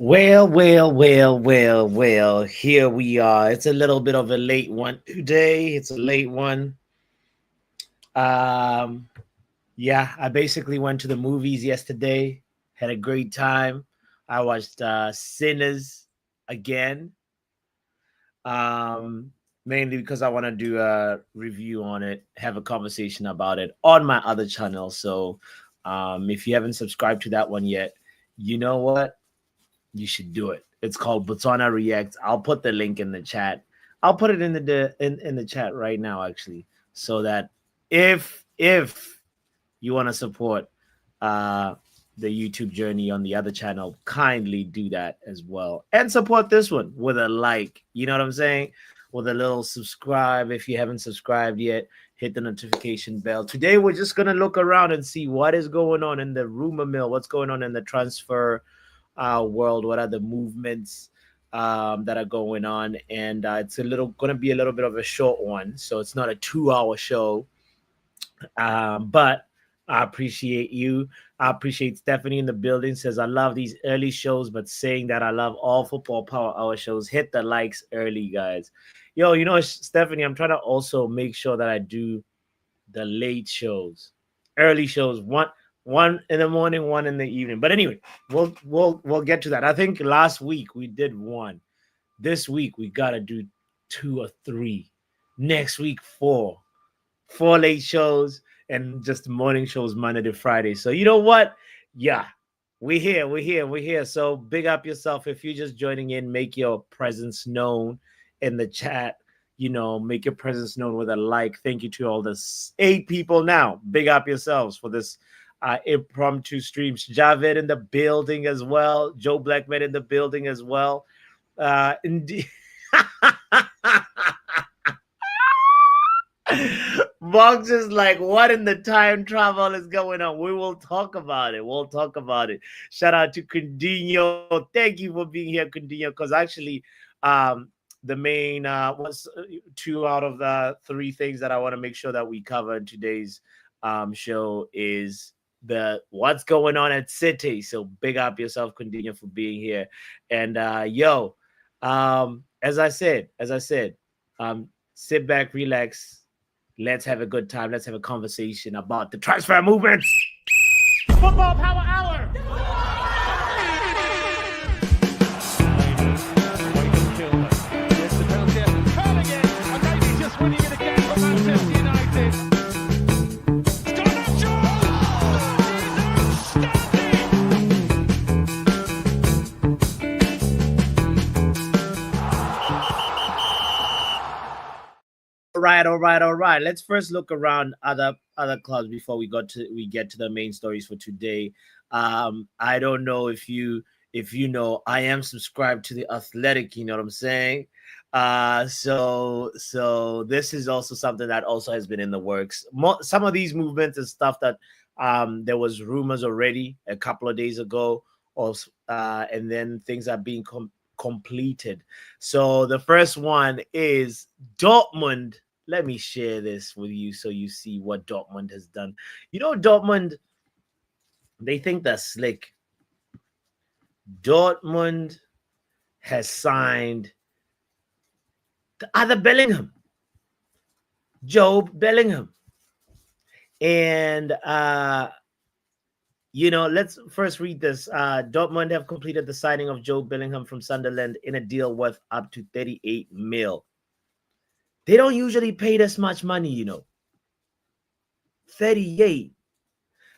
Well. Here we are. It's a little bit of a late one today. It's a late one. Um, yeah, I basically went to the movies yesterday. Had a great time. I watched Sinners again. Um, Mainly because I want to do a review on it, have a conversation about it on my other channel. So, if you haven't subscribed to that one yet, you know what? You should do it. It's called Botswana React. I'll put the link in the chat. I'll put it in the chat right now, actually, so that if you want to support uh the YouTube journey on the other channel, kindly do that as well. And support this one with a like. You know what I'm saying? With a little subscribe. If you haven't subscribed yet, hit the notification bell. Today we're just gonna look around and see what is going on in the rumor mill, what's going on in the transfer world, what are the movements that are going on, and it's going to be a little bit of a short one, so it's not a 2-hour show, but I appreciate you. I appreciate Stephanie in the building. Says I love these early shows, but saying that I love all football power hour shows. Hit the likes early, guys. Yo, Stephanie, I'm trying to also make sure that I do the late shows, early shows, one in the morning, one in the evening. But anyway, we'll get to that. I think last week we did one. This week we gotta do 2 or 3. Next week 4 late shows and just morning shows Monday to Friday. So you know what? Yeah, we're here. So big up yourself. If you're just joining in, make your presence known in the chat. Make your presence known with a like. Thank you to all the 8 people now. Big up yourselves for this impromptu streams. Javed in the building as well. Joe Blackman in the building as well. Indeed. Box is like, what in the time travel is going on? We will talk about it. Shout out to Condinho. Thank you for being here, Condinho, because actually the main was 2 out of the 3 things that I want to make sure that we cover in today's show is the what's going on at City. So big up yourself, Condinho, for being here. And as I said, sit back, relax. Let's have a good time. Let's have a conversation about the transfer movements. Football Power Hour. All right. Let's first look around other clubs before we get to the main stories for today. I don't know if you know, I am subscribed to the Athletic. You know what I'm saying? So this is also something that also has been in the works. Some of these movements and stuff that there was rumors already a couple of days ago, and then things are being completed. So the first one is Dortmund. Let me share this with you so you see what Dortmund has done. Dortmund, they think they're slick. Dortmund has signed the other Bellingham, Job Bellingham. And, let's first read this. Dortmund have completed the signing of Job Bellingham from Sunderland in a deal worth up to 38 mil. They don't usually pay this much money, 38.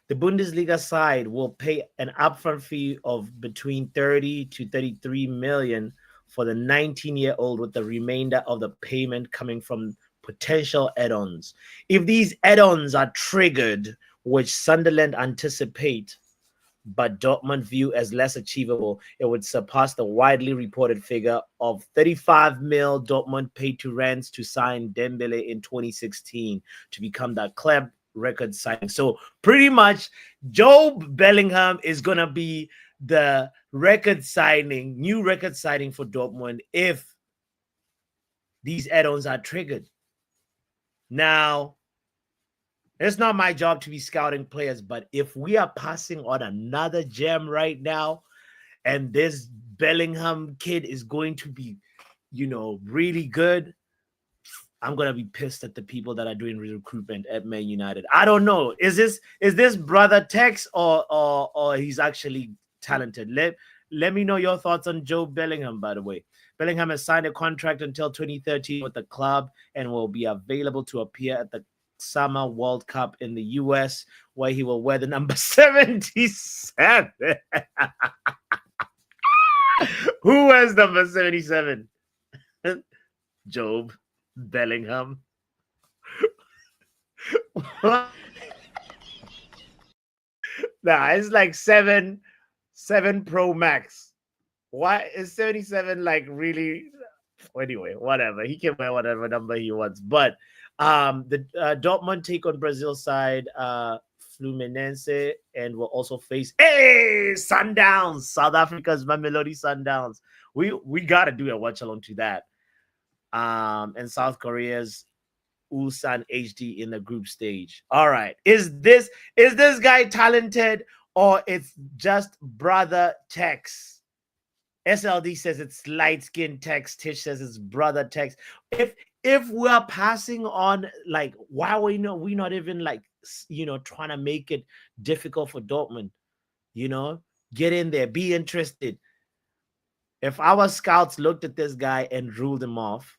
The Bundesliga side will pay an upfront fee of between 30 to 33 million for the 19-year-old, with the remainder of the payment coming from potential add-ons. If these add-ons are triggered, which Sunderland anticipate, but Dortmund view as less achievable, it would surpass the widely reported figure of 35 mil Dortmund paid to Rennes to sign Dembele in 2016 to become the club record signing. So pretty much Job Bellingham is going to be the new record signing for Dortmund if these add-ons are triggered. Now, it's not my job to be scouting players, but if we are passing on another gem right now, and this Bellingham kid is going to be, really good, I'm gonna be pissed at the people that are doing recruitment at Man United. I don't know. Is this brother Tex or he's actually talented? Let me know your thoughts on Joe Bellingham, by the way. Bellingham has signed a contract until 2013 with the club and will be available to appear at the Summer World Cup in the US, where he will wear the number 77. Who wears number 77? Job Bellingham. Nah, it's like 7 Pro Max. Why is 77 like really? Anyway, whatever. He can wear whatever number he wants. But the Dortmund take on Brazil side Fluminense and will also face Sundowns, South Africa's Mamelodi Sundowns. We gotta do a watch along to that. And South Korea's Ulsan HD in the group stage. All right. Is this guy talented or it's just brother Tex? SLD says it's light-skinned Tex. Tish says it's brother Tex. If we're passing on, like, why are we not even like, trying to make it difficult for Dortmund? Get in there, be interested. If our scouts looked at this guy and ruled him off,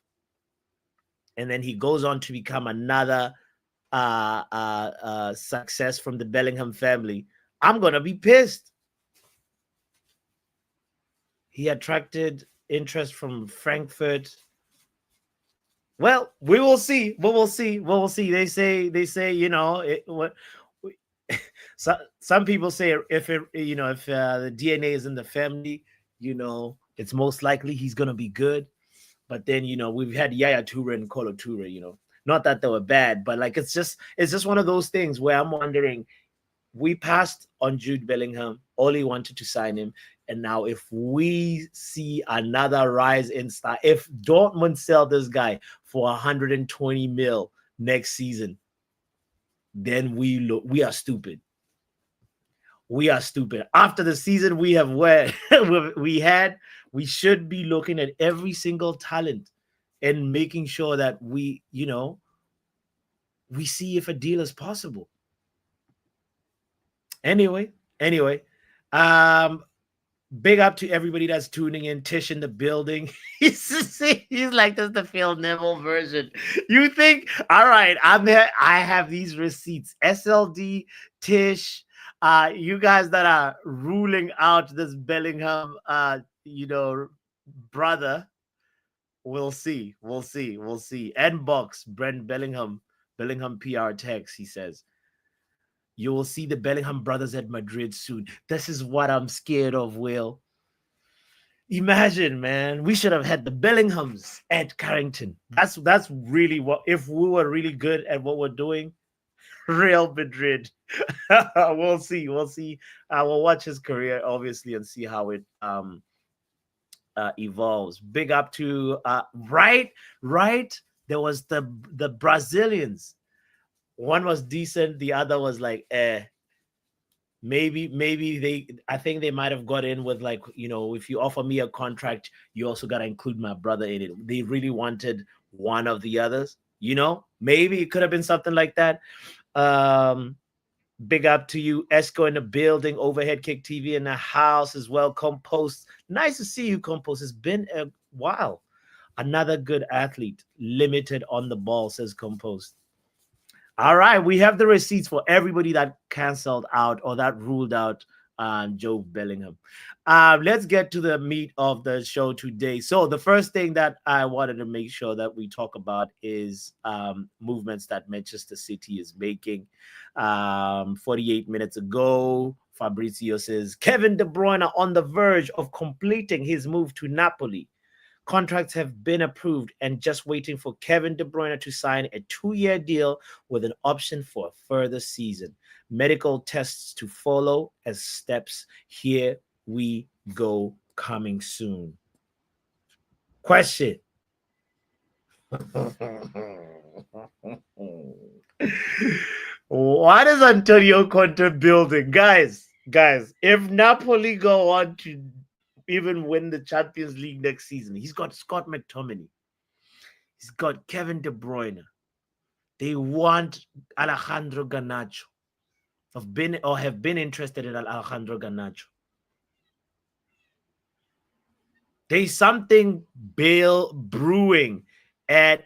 and then he goes on to become another success from the Bellingham family, I'm going to be pissed. He attracted interest from Frankfurt. Well, we will see. We will see. They say, some people say if the DNA is in the family, it's most likely he's going to be good. But then, we've had Yaya Toure and Kolo Toure, not that they were bad, but like, it's just one of those things where I'm wondering, we passed on Jude Bellingham. Oli wanted to sign him. And now if we see another rise in star, if Dortmund sell this guy for 120 mil next season, then we are stupid. We are stupid. After the season we have we should be looking at every single talent and making sure that we see if a deal is possible. Anyway, big up to everybody that's tuning in. Tish in the building. He's like, this is the Phil Neville version. You think, all right, I'm here. I have these receipts. SLD, Tish, you guys that are ruling out this Bellingham, brother. We'll see. N box, Brent Bellingham PR text. He says, you will see the Bellingham brothers at Madrid soon. This is what I'm scared of, Will. Imagine, man. We should have had the Bellinghams at Carrington. That's really what, if we were really good at what we're doing, Real Madrid. We'll see. We'll watch his career, obviously, and see how it evolves. Big up to right. There was the Brazilians. One was decent, the other was like, maybe I think they might have got in with like, if you offer me a contract, you also got to include my brother in it. They really wanted one of the others, maybe it could have been something like that. Big up to you, Esco in the building, Overhead Kick TV in the house as well. Compost, nice to see you, Compost. It's been a while. Another good athlete, limited on the ball, says Compost. All right, we have the receipts for everybody that canceled out or that ruled out Joe Bellingham. Let's get to the meat of the show today. So the first thing that I wanted to make sure that we talk about is movements that Manchester City is making. 48 minutes ago, Fabrizio says, Kevin De Bruyne on the verge of completing his move to Napoli. Contracts have been approved and just waiting for Kevin De Bruyne to sign a 2-year deal with an option for a further season. Medical tests to follow as steps. Here we go, coming soon. Question. What is Antonio Conte building? Guys, if Napoli go on to even win the Champions League next season. He's got Scott McTominay. He's got Kevin De Bruyne. They want Alejandro Garnacho. Have been interested in Alejandro Garnacho. There's something brewing at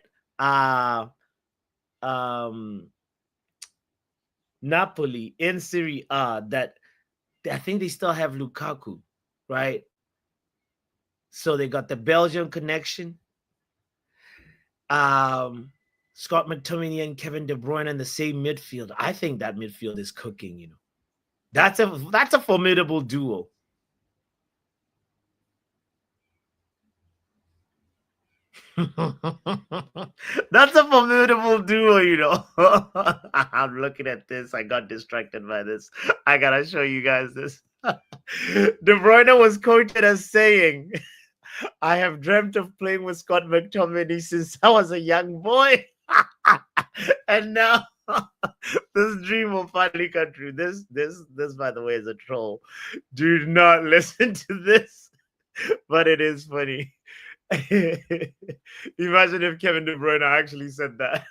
Napoli in Serie A that I think they still have Lukaku, right? So they got the Belgian connection. Scott McTominay and Kevin De Bruyne in the same midfield. I think that midfield is cooking, you know. That's a formidable duo. That's a formidable duo, you know. I'm looking at this. I got distracted by this. I gotta show you guys this. De Bruyne was quoted as saying, I have dreamt of playing with Scott McTominay since I was a young boy. And now this dream will finally come true. This, by the way, is a troll. Do not listen to this, but it is funny. Imagine if Kevin De Bruyne actually said that.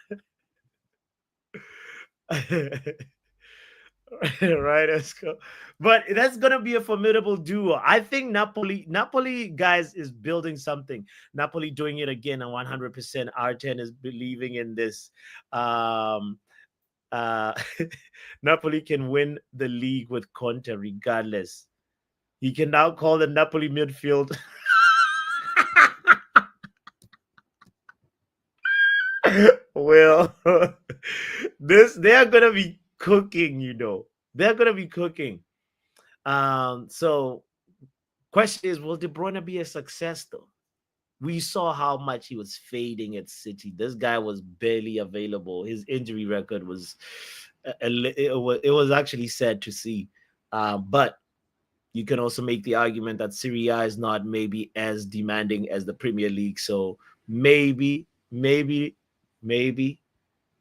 Right, Esco. But that's gonna be a formidable duo. I think Napoli, guys, is building something. Napoli doing it again on 100%. R10 is believing in this. Napoli can win the league with Conte regardless. He can now call the Napoli midfield. Well, they are gonna be cooking, you know. They're gonna be cooking. So question is, will De Bruyne be a success though? We saw how much he was fading at City. This guy was barely available. His injury record was it was actually sad to see. But you can also make the argument that Serie A is not maybe as demanding as the Premier League. So maybe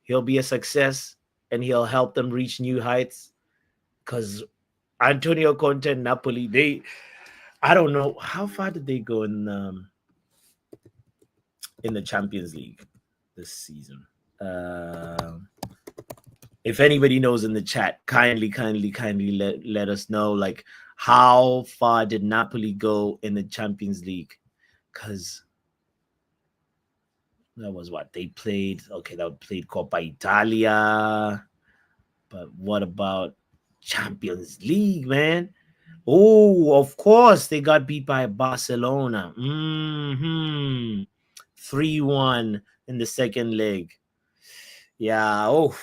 he'll be a success and he'll help them reach new heights. Because Antonio Conte and Napoli, I don't know how far did they go in the Champions League this season. If anybody knows in the chat, kindly let us know, like, how far did Napoli go in the Champions League? Because that was what they played. Okay, that played Coppa Italia. But what about Champions League, man? Oh, of course, they got beat by Barcelona. 3-1 in the second leg. Yeah. Oh.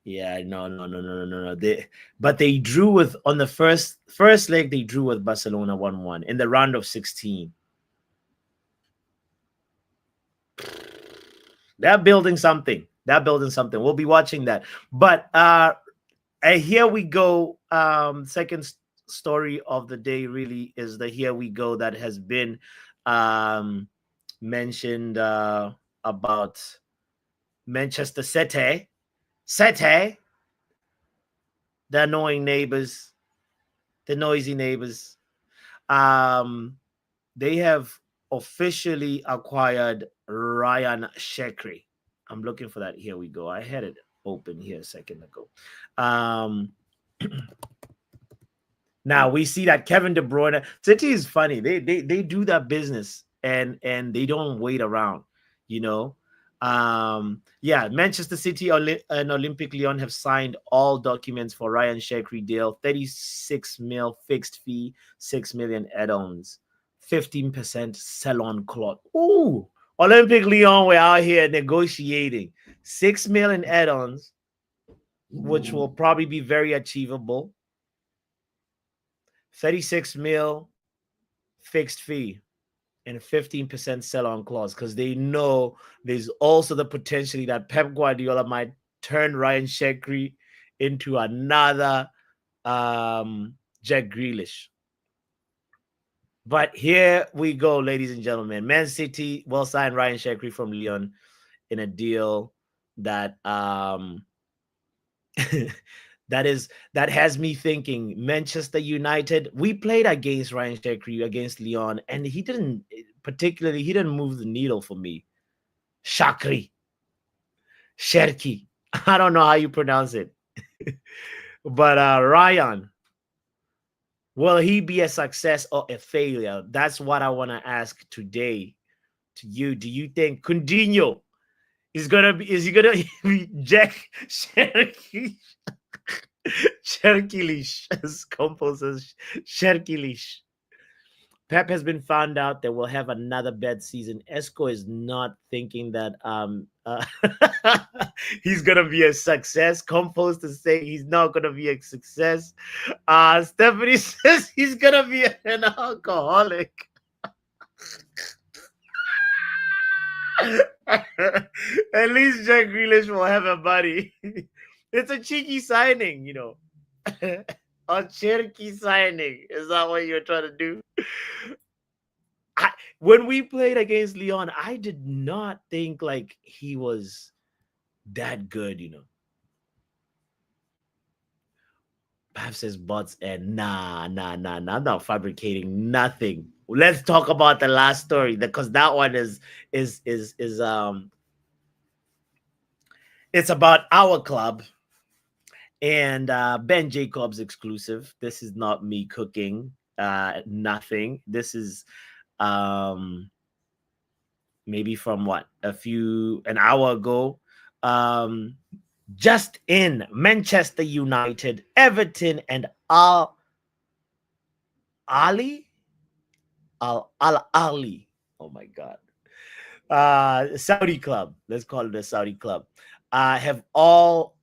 Yeah. No. But they drew with on the first leg. They drew with Barcelona 1-1 in the round of 16. They're building something. We'll be watching that. But here we go. Second story of the day really is the here we go that has been mentioned about Manchester City. The annoying neighbors, the noisy neighbors. They have officially acquired Rayan Cherki. I'm looking for that. Here we go. I had it open here a second ago. Now we see that Kevin De Bruyne. City is funny. They do that business and they don't wait around, you know. Yeah, Manchester City and Olympic Lyon have signed all documents for Rayan Cherki deal. 36 mil fixed fee, 6 million add-ons, 15% sell-on clause. Ooh, Olympic Lyon were out here negotiating 6 million add-ons, which will probably be very achievable. 36 mil fixed fee and 15% sell-on clause, because they know there's also the potential that Pep Guardiola might turn Rayan Cherki into another Jack Grealish. But here we go, ladies and gentlemen. Man City will sign Rayan Cherki from Lyon in a deal that That has me thinking Manchester United. We played against Ryan Cherki against Lyon, and he didn't move the needle for me. Shakri, Cherki. I don't know how you pronounce it. But Rayan, will he be a success or a failure? That's what I want to ask today to you. Do you think Coutinho is he gonna be Jack Cherki? Cherkilish, as Compo says, Cherkilish. Pep has been found out that we'll have another bad season. Esco is not thinking that he's gonna be a success. Compost is saying he's not gonna be a success. Stephanie says he's gonna be an alcoholic. At least Jack Grealish will have a buddy. It's a cheeky signing, you know. A Cherky signing. Is that what you're trying to do? When we played against Lyon, I did not think like he was that good, you know. Perhaps his butts and nah. I'm not fabricating nothing. Let's talk about the last story because that one is it's about our club and Ben Jacobs exclusive. This is not me cooking nothing. This is maybe from an hour ago. Just in Manchester United, Everton, and Al Ali. Oh my God. Saudi club. Let's call it a Saudi club. Have all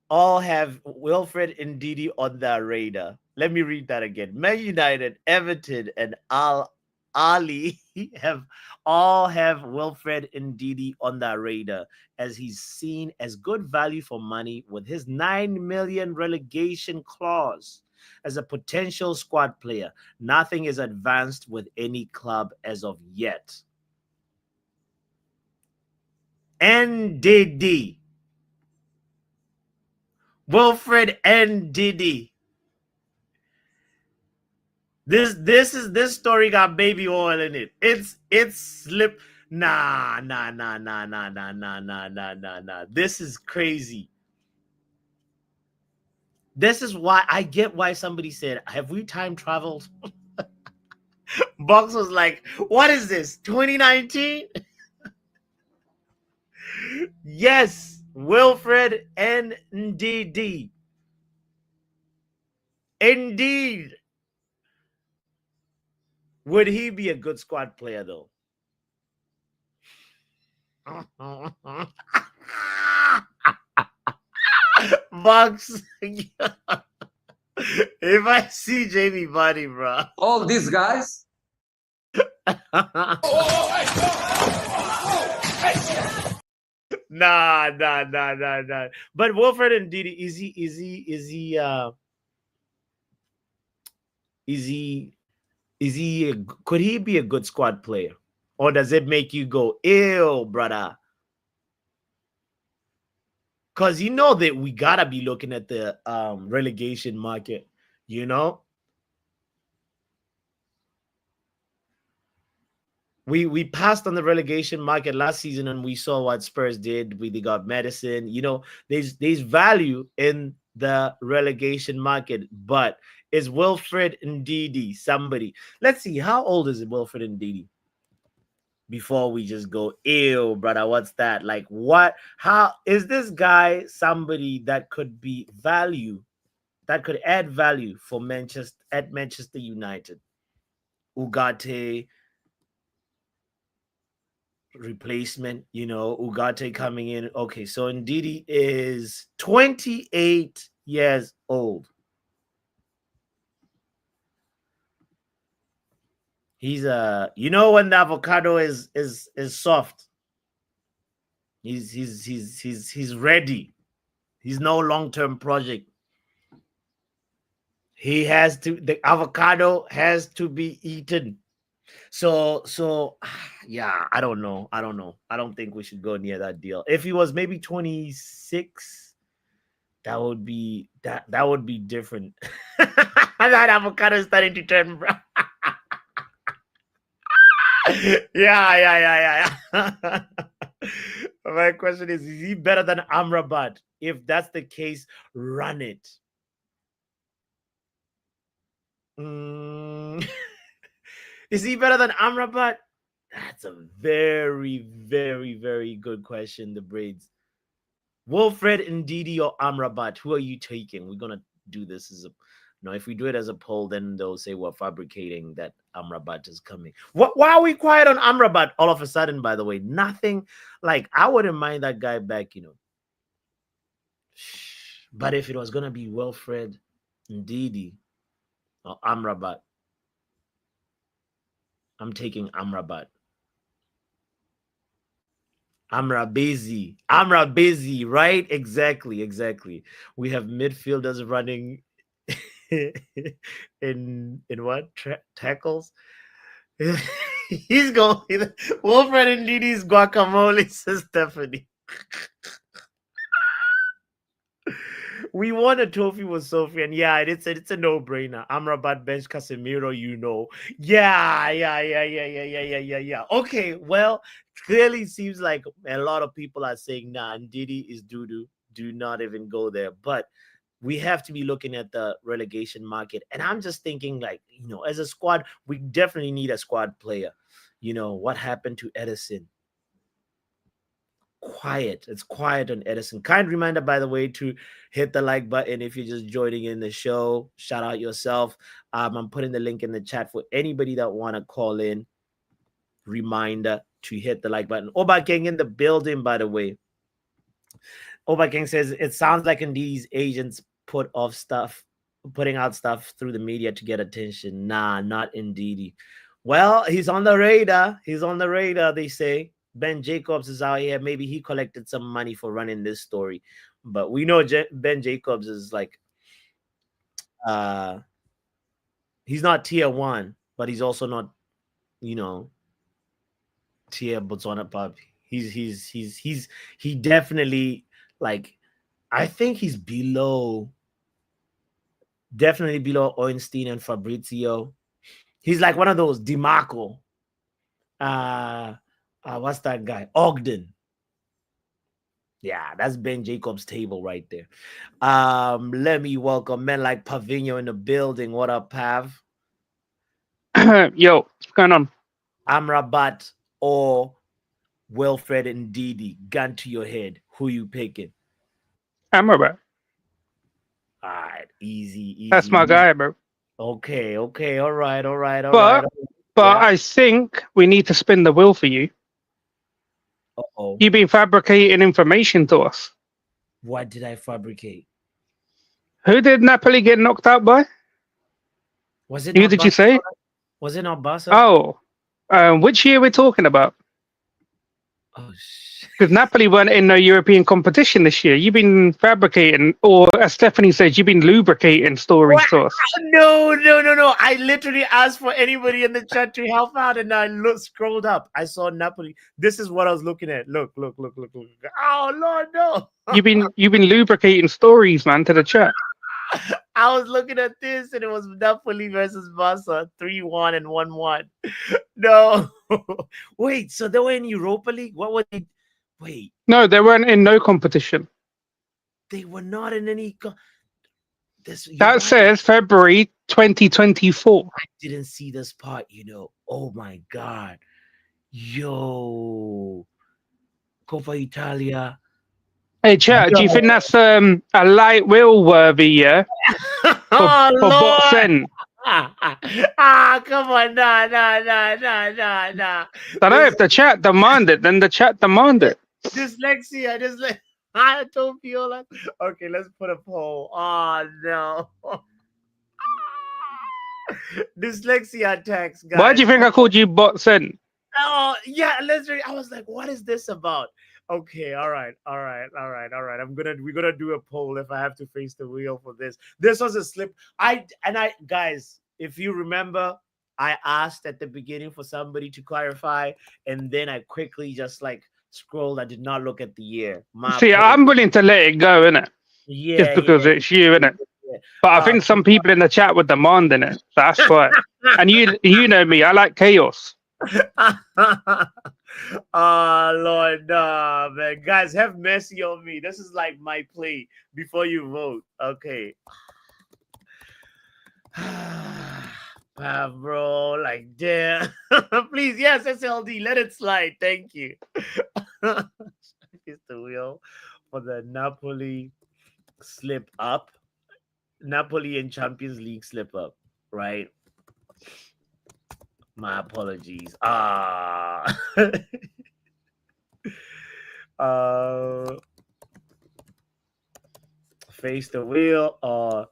have Wilfried and Ndidi on their radar. Let me read that again. Man United, Everton, and Al Ali have Wilfried and Ndidi on their radar as he's seen as good value for money with his 9 million relegation clause as a potential squad player. Nothing is advanced with any club as of yet. Ndidi. Wilfried Ndidi. This story got baby oil in it. It's slip. Nah. This is crazy. This is why I get why somebody said, have we time traveled? Box was like, what is this? 2019? Yes, Wilfried and Ndidi. Indeed. Would he be a good squad player though? Box. If I see Jamie Body, bro. All these guys. Nah. But Wilfried and Ndidi, could he be a good squad player? Or does it make you go, ew, brother? Because you know that we gotta be looking at the relegation market, you know? We passed on the relegation market last season and we saw what Spurs did. They got medicine. You know, there's value in the relegation market, but is Wilfried Ndidi somebody? Let's see, how old is Wilfried Ndidi? Before we just go, ew, brother, what's that? Like, what? How is this guy somebody that could be value, that could add value for Manchester United? Ugarte replacement, you know, Ugarte coming in. Okay, so Ndidi is 28 years old. He's you know, when the avocado is soft, he's ready. He's no long-term project. The avocado has to be eaten. So yeah, I don't know. I don't think we should go near that deal. If he was maybe 26, That would be different. That avocado is starting to turn brown. Yeah. My question is he better than Amrabat? If that's the case, run it. Mm. Is he better than Amrabat? That's a very, very, very good question. The braids. Wilfried, Ndidi, or Amrabat? Who are you taking? We're gonna do this as a if we do it as a poll, then they'll say we're fabricating that Amrabat is coming. Why are we quiet on Amrabat all of a sudden, by the way? Nothing. Like, I wouldn't mind that guy back, But if it was gonna be Wilfried, Ndidi, or Amrabat, I'm taking Amrabat. Amra busy, right? Exactly. We have midfielders running in what tackles. He's going Wilfried and Ndidi's guacamole, says Stephanie. We won a trophy with Sophie, and yeah, it's a no-brainer. Amrabat bench Casemiro, Yeah. Okay, well, clearly seems like a lot of people are saying, nah, Ndidi is doo-doo. Do not even go there. But we have to be looking at the relegation market. And I'm just thinking, like, as a squad, we definitely need a squad player. What happened to Edison? Quiet. It's quiet on Edison. Kind reminder, by the way, to hit the like button if you're just joining in the show. Shout out yourself. I'm putting the link in the chat for anybody that want to call in. Reminder to hit the like button. Oba Gang in the building, by the way. Oba Gang says it sounds like Ndidi's agents putting out stuff through the media to get attention. Nah, not Ndidi. Well, he's on the radar. They say. Ben Jacobs is out here. Maybe he collected some money for running this story. But we know Ben Jacobs is like, he's not tier 1, but he's also not, tier Botswana Pub. He definitely, like, I think he's definitely below Ornstein and Fabrizio. He's like one of those DiMarco. What's that guy? Ogden. Yeah, that's Ben Jacobs' table right there. Let me welcome men like Pavino in the building. What up, Pav? Yo, what's going on? Amrabat or Wilfried and Ndidi? Gun to your head. Who you picking? Amrabat. All right, easy. That's my guy, bro. Okay. All right. But Yeah. I think we need to spin the wheel for you. Uh-oh. You've been fabricating information to us. What did I fabricate? Who did Napoli get knocked out by? Was it? Who did you say? Was it not Barca? Oh, which year we're talking about? Oh, shit. Because Napoli weren't in no European competition this year. You've been fabricating, or as Stephanie says, you've been lubricating stories to us. No. I literally asked for anybody in the chat to help out, and I scrolled up. I saw Napoli. This is what I was looking at. Look. Oh, Lord, no. You've been lubricating stories, man, to the chat. I was looking at this, and it was Napoli versus Barca, 3-1 and 1-1. No. Wait, so they were in Europa League? What were they? Wait. No, they weren't in no competition. They were not in any... That says February 2024. I didn't see this part, Oh, my God. Yo. Coppa Italia. Hey, chat, do you think that's a light wheel worthy, yeah? For Botsen? Come on, nah. I don't know if the chat demand it, then the chat demand it. Dyslexia. I told Viola. Okay, let's put a poll. Oh, no. Dyslexia attacks, guys. Why do you think I called you Botsen? Oh, yeah, I was like, what is this about? Okay, all right. We're gonna do a poll if I have to face the wheel for this. This was a slip. Guys, if you remember, I asked at the beginning for somebody to clarify, and then I quickly just scrolled. I did not look at the year. I'm willing to let it go, innit? just Yeah, because yeah, it's you, innit? yeah. But I think some people in the chat were demanding it. That's why. And you know me, I like chaos. Oh Lord, nah, man. Guys, have mercy on me. This is like my plea before you vote. Okay. Bro, like damn. Please, yes, SLD, let it slide. Thank you. It's the wheel for the Napoli slip up. Napoli and Champions League slip up, right? My apologies. Uh face the wheel or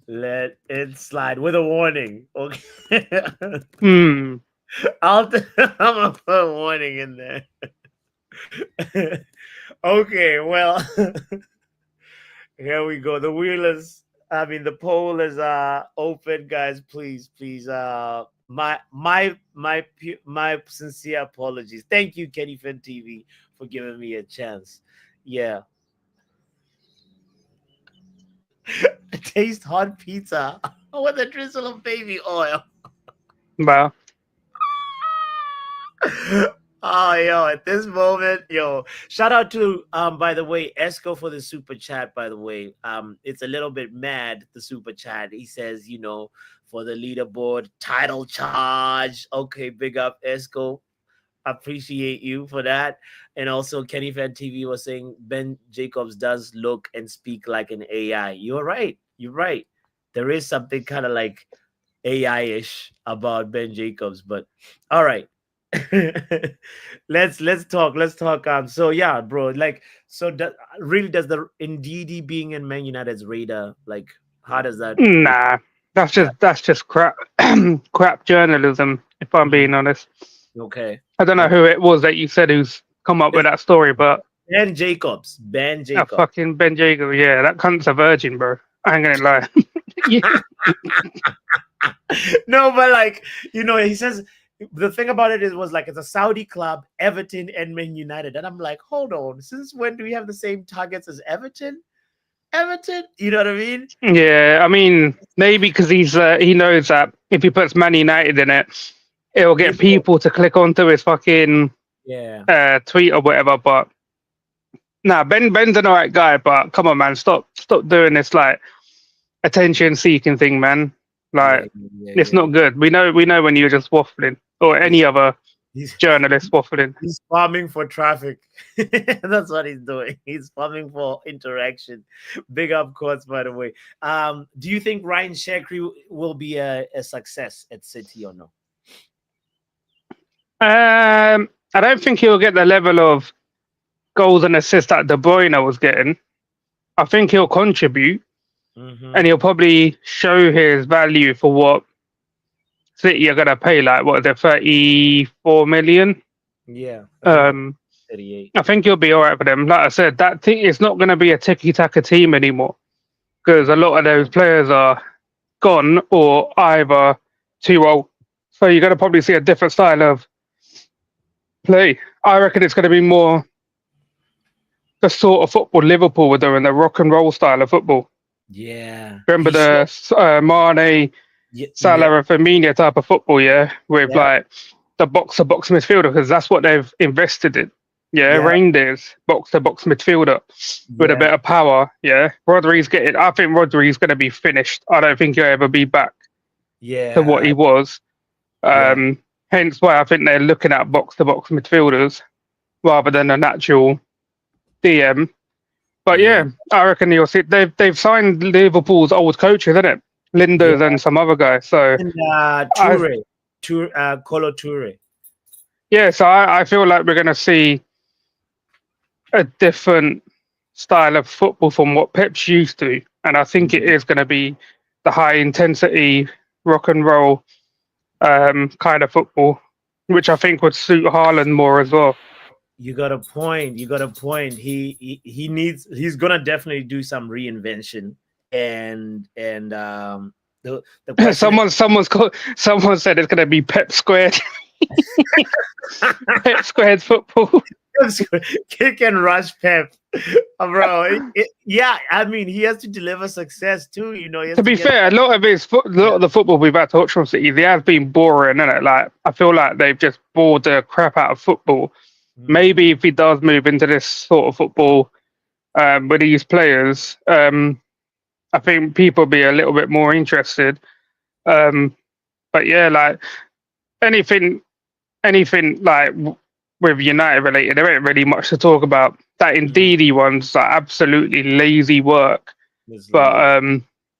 let it slide with a warning. Okay. Hmm. I'm gonna put a warning in there. Okay, well, here we go. The wheel is, I mean, the poll is open, guys. Please. My sincere apologies. Thank you, Kenny Finn TV, for giving me a chance. Yeah. Taste hot pizza with a drizzle of baby oil. Well, Oh, yo, at this moment, yo, shout out to by the way, Esco for the super chat, by the way. It's a little bit mad, the super chat. He says, for the leaderboard title charge. Okay, big up Esco. Appreciate you for that. And also Kenny Fan TV was saying Ben Jacobs does look and speak like an AI. You're right. You're right. There is something kind of like AI-ish about Ben Jacobs, but all right. let's talk. So yeah, bro. Like, so really does the Ndidi being in Man United's radar, like, how does that? nah. That's just crap crap journalism, if I'm Mhm. being honest. Okay. I don't know who it was that you said who's come up with It's that story, but Ben Jacobs. Ben Jacobs. fucking Ben Jago, yeah, that cunt's a virgin, bro. I ain't gonna lie. Yeah. No, but like, he says the thing about it was like it's a Saudi club, Everton and Man United. And I'm like, hold on, since when do we have the same targets as Everton? Everton? You know what I mean? Yeah, I mean, maybe because he knows that if he puts Man United in it, it'll get People, people to click onto his fucking yeah. tweet or whatever. But nah, Ben's an alright guy, but come on, man, stop doing this like attention seeking thing, man. Yeah, Like it's yeah. not good. We know when you're just waffling or He's any other he's journalist waffling. he's farming for traffic. That's what he's doing. He's farming for interaction. Big up quotes, by the way. Do you think Ryan Cherki will be a success at City or no? I don't think he'll get the level of goals and assists that De Bruyne was getting. I think he'll contribute Mm-hmm. and he'll probably show his value for what City are gonna pay. Like what, they're 34 million. Yeah, I think Um, 38. I think he'll be all right for them. Like I said, that thing is not going to be a tiki taka team anymore because a lot of those players are gone or either too old. So you're going to probably see a different style of play. I reckon it's going to be more the sort of football Liverpool were doing, the rock and roll style of football. Yeah, Remember he showed. the Mane, Yeah, yeah, Salah, and Firmino type of football, yeah, with yeah, like the box to box midfielder because that's what they've invested in. Yeah, yeah, Reindeers, box to box midfielder with a yeah, bit of power. Yeah, Rodri's getting. I think Rodri's going to be finished. I don't think he'll ever be back to yeah, what he was. yeah, Hence why I think they're looking at box to box midfielders rather than a natural DM. But yeah, yeah, I reckon you'll see they've signed Liverpool's old coaches, isn't it? yeah. Linders and some other guy. So And I Colo Toure. yeah, so I feel like we're going to see a different style of football from what Pep's used to, and I think it Mhm. is going to be the high intensity rock and roll kind of football, which I think would suit Haaland more as well. You got a point. You got a point. He needs. He's gonna definitely do some reinvention. And the question is. Someone said it's going to be Pep squared, Pep squared football. Kick and rush Pep, bro. Yeah, I mean, he has to deliver success too. You know, he has To to be get. fair, a lot of the football we've had to watch from City, they have been boring, innit? Like I feel like they've just bored the crap out of football. Maybe if he does move into this sort of football with these players, I think people will be a little bit more interested. Um, but yeah, like anything, anything like with United related, there ain't really much to talk about. That Ndidi one's like absolutely lazy work. It's But late.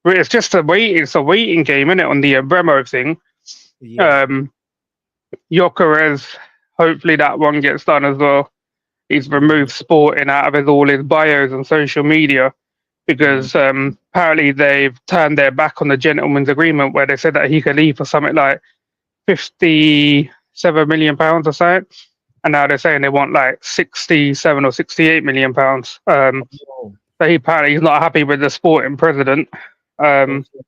it's just it's a waiting game, isn't it, on the Bremo thing? Yeah. Um, Jokeres, hopefully that one gets done as well. He's Mhm. removed sporting out of all his bios on social media because Mhm. apparently they've turned their back on the gentleman's agreement where they said that he could leave for something like £57 million or something. And now they're saying they want like 67 or £68 million. Oh, So he apparently he's not happy with the sporting president. Um, okay.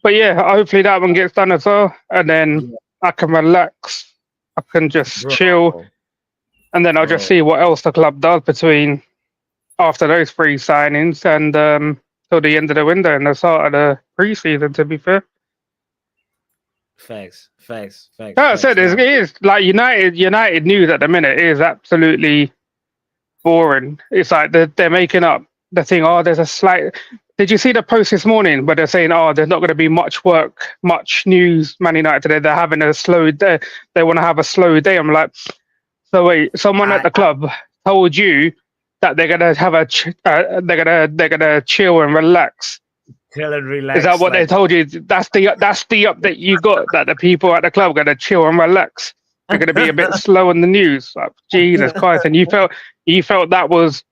but yeah, hopefully that one gets done as well. And then Yeah, I can relax. I can just chill. bro, And then I'll just bro. see what else the club does between after those three signings and till the end of the window and the start of the preseason, to be fair. Facts, facts, facts, Like I facts. said, it Now, is like United news at the minute is absolutely boring. It's like they're making up the thing. Oh, there's a slight. Did you see the post this morning where they're saying, "Oh, there's not going to be much work, much news." Man United today, they're having a slow day. They want to have a slow day. I'm like, so wait, someone at I the club told you that they're gonna have they're gonna chill and relax. tell and Is that relax. what they Like, told you? That's the update you got that the people at the club are gonna chill and relax. They're gonna be a bit slow on the news. Like, Jesus Christ! And you felt that was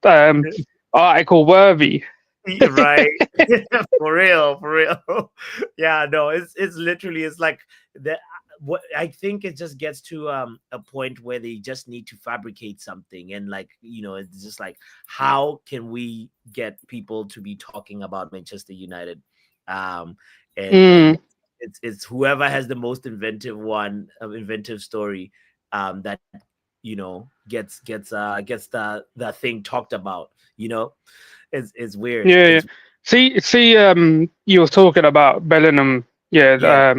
article worthy. right? For real, for real. Yeah, no, it's literally it's like that. What I think it just gets to a point where they just need to fabricate something, and like it's just like how can we get people to be talking about Manchester United, um, and Mm, it's whoever has the most inventive story, that gets the thing talked about. It's weird. yeah, yeah. It's See, you were talking about Bellingham. Yeah. Yeah,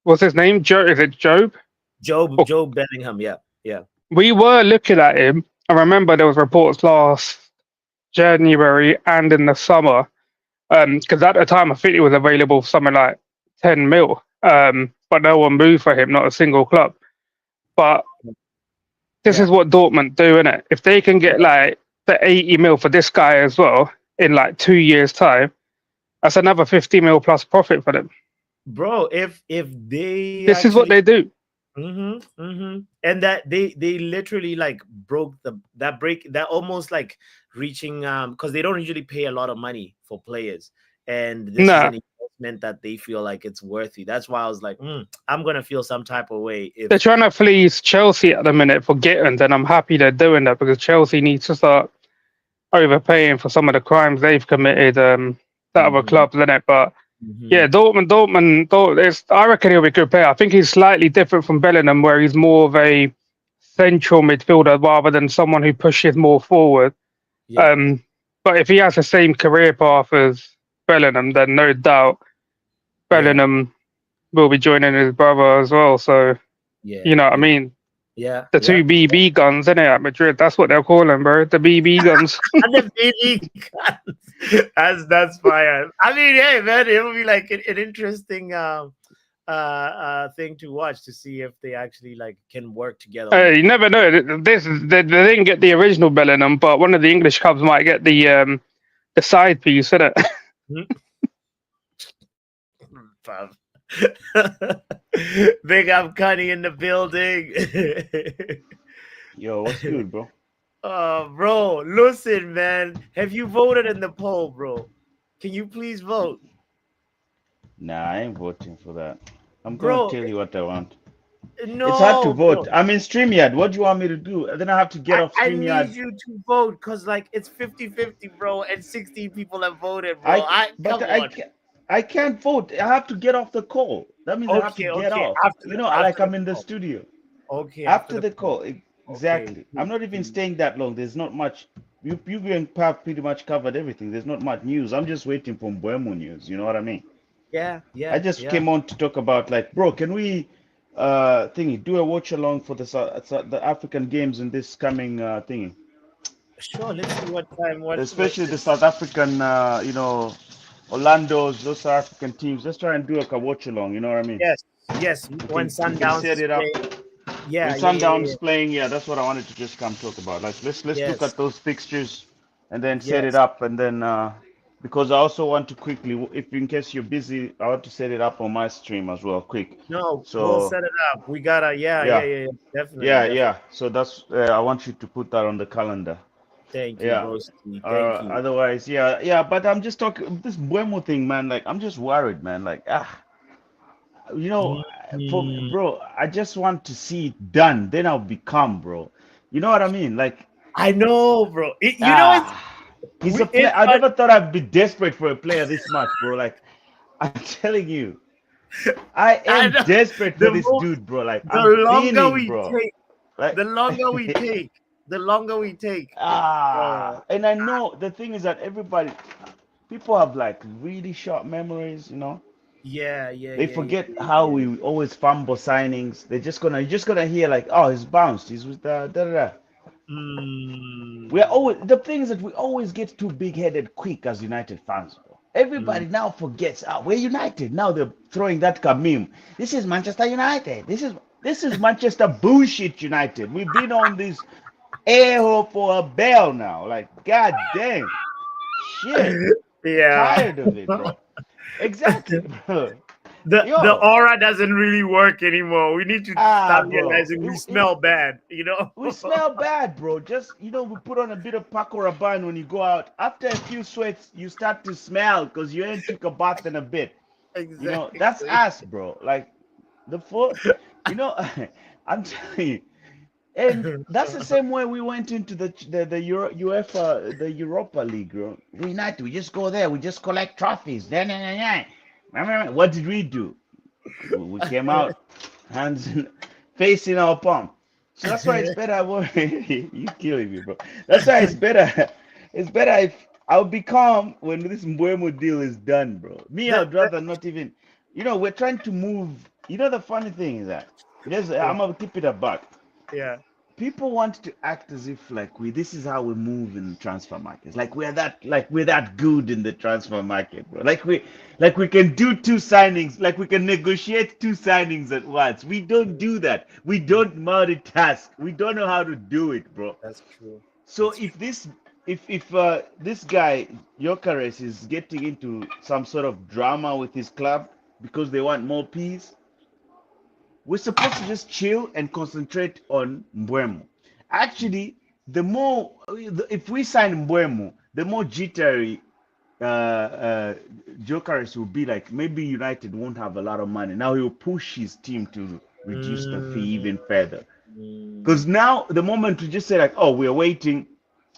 What's his name? Joe? Is it Job? Joe Oh, Joe Bellingham. Yeah, yeah, we were looking at him. I remember there was reports last January and in the summer. Because at the time I think it was available for something like 10 mil. But no one moved for him, not a single club. But this yeah, is what Dortmund do, innit? If they can get yeah. like the 80 mil for this guy as well in like 2 years' time, that's another 50 mil plus profit for them. Bro, if they This is what actually, they do. and that they literally like broke that break that almost like reaching because they don't usually pay a lot of money for players, and this is Nah, an investment that they feel like it's worthy. That's why I was like, I'm gonna feel some type of way they're if. trying to fleece Chelsea at the minute for Gittins, and I'm happy they're doing that because Chelsea needs to start overpaying for some of the crimes they've committed. That other Mhm, clubs, innit? But yeah, mhm. I reckon he'll be a good player. I think he's slightly different from Bellingham, where he's more of a central midfielder rather than someone who pushes more forward. Yeah, Um, but if he has the same career path as Bellingham, then no doubt yeah, Bellingham will be joining his brother as well. So yeah, you know what I yeah, mean? yeah, The yeah. two BB guns, innit, at Madrid. That's what they'll call them, bro. The BB guns. And the baby guns. That's fire. I mean, hey man, it will be like an interesting thing to watch to see if they actually like can work together on it. You never know. They didn't get the original Bellingham, but one of the English clubs might get the side piece, innit? Hmm? Puff. Big up Cunny in the building. Yo, what's good, bro? Bro, listen, man. Have you voted in the poll, bro? Can you please vote? Nah, I ain't voting for that. I'm gonna Bro, tell you what I want. It's hard to no, vote. bro. I'm in StreamYard. What do you want me to do? And then I have to get off I need StreamYard. you to vote because like it's 50-50, bro, and 16 people have voted, bro. I I but come on. I can't vote. I have to get off the call. That means I have to Okay, get okay. off. After You the know, after like the I'm in the call. studio. Okay, after After the the call. call, Exactly. I'm not even staying that long. There's not much. You have pretty much covered everything. There's not much news. I'm just waiting for Mbuemo news. You know what I mean? Yeah, I yeah, just yeah. came on to talk about like, bro, can we thingy do a watch along for the African games in this coming thingy, Sure. Let's see what time. What especially the South African, Orlando's, those South African teams. Let's try and do like a watch along. You know what I mean? Yes, yes. When We can Sundowns set is it up. playing. When Yeah, yeah, yeah, Sundown yeah. is playing, yeah, that's what I wanted to just come talk about. Like, let's look Yes, at those fixtures and then set it yes. up, and then because I also want to quickly, if in case you're busy, I want to set it up on my stream as well, quick. No, we'll So set it up. We gotta. Yeah, yeah, yeah, yeah, yeah. Definitely, yeah, definitely. yeah. So that's I want you to put that on the calendar. Thank you, Yeah. broski. Thank you. Otherwise, yeah, yeah. But I'm just talking this Buemo thing, man. Like, I'm just worried, man. Like, you know, for Mm, bro, I just want to see it done. Then I'll be calm, bro. You know what I mean? Like, I know, bro. It's ah, he's a player. it's I never thought I'd be desperate for a player this much, bro. Like, I'm telling you, I I am know. desperate for The this more, dude, bro. Like, the I'm longer feeling, we bro. take, Like, the longer we take, the longer we take. and I know the thing is that people have like really short memories, you know. Yeah, yeah, They yeah, yeah, forget yeah, how yeah. we always fumble signings. You're just gonna hear like, oh, he's bounced. He's with the da da da. We're Mm, always the thing is that we always get too big-headed quick as United fans. Bro. mm. Everybody now forgets. We're United. Now they're throwing that meme. This is Manchester United. This is Manchester bullshit United. We've been on this air for a bell now. Like, god damn, shit. Yeah. Tired of it, bro. Exactly, bro. The Yo, aura doesn't really work anymore. We need to start bro. realizing we smell bad, you know? We smell bad, bro. Just we put on a bit of Paco Rabanne when you go out. After a few sweats, you start to smell because you ain't took a bath in a bit. That's Exactly. us, bro. Like the full, you know, I'm telling you. And that's the same way we went into the UEFA, the Europa League, bro. We United, we just go there, we just collect trophies. What did we do? We came out hands facing our palm. So that's why it's better. You killing me, bro. That's why it's better. It's better if I'll be calm when this Mbuemo deal is done, bro. Me, The- I'd the- rather not even. We're trying to move. The funny thing is that I'm gonna keep it a buck. yeah. People want to act as if like this is how we move in the transfer markets. Like we're that good in the transfer market, bro. Like we can do two signings, like we can negotiate two signings at once. We don't do that. We don't multitask. We don't know how to do it, bro. That's true. So That's if true. this guy Gyökeres is getting into some sort of drama with his club because they want more peace, we're supposed to just chill and concentrate on Mbuemo. Actually, if we sign Mbuemo, the more jittery Gyökeres will be. Like, maybe United won't have a lot of money. Now he'll push his team to reduce the fee Mm, even further. mm. Because now the moment we just say like, oh, we're waiting,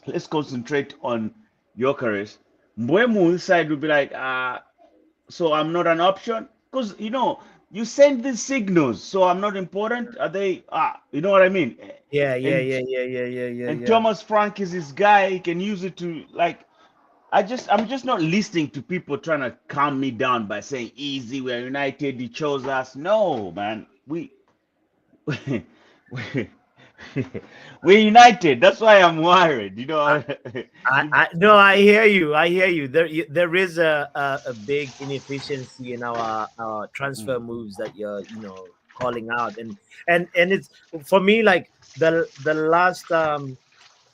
let's concentrate on Gyökeres. Mbuemo inside will be like, so I'm not an option because you send these signals, so I'm not important. Are they? You know what I mean? Yeah, yeah, And yeah, yeah, yeah, yeah, yeah, and yeah. Thomas Frank is this guy. He can use it to like. I'm just not listening to people trying to calm me down by saying easy. We're United. He chose us. No, man. We we're United. That's why I'm worried. No, I hear you. I hear you. There is a big inefficiency in our transfer moves that you're calling out, and it's for me like the last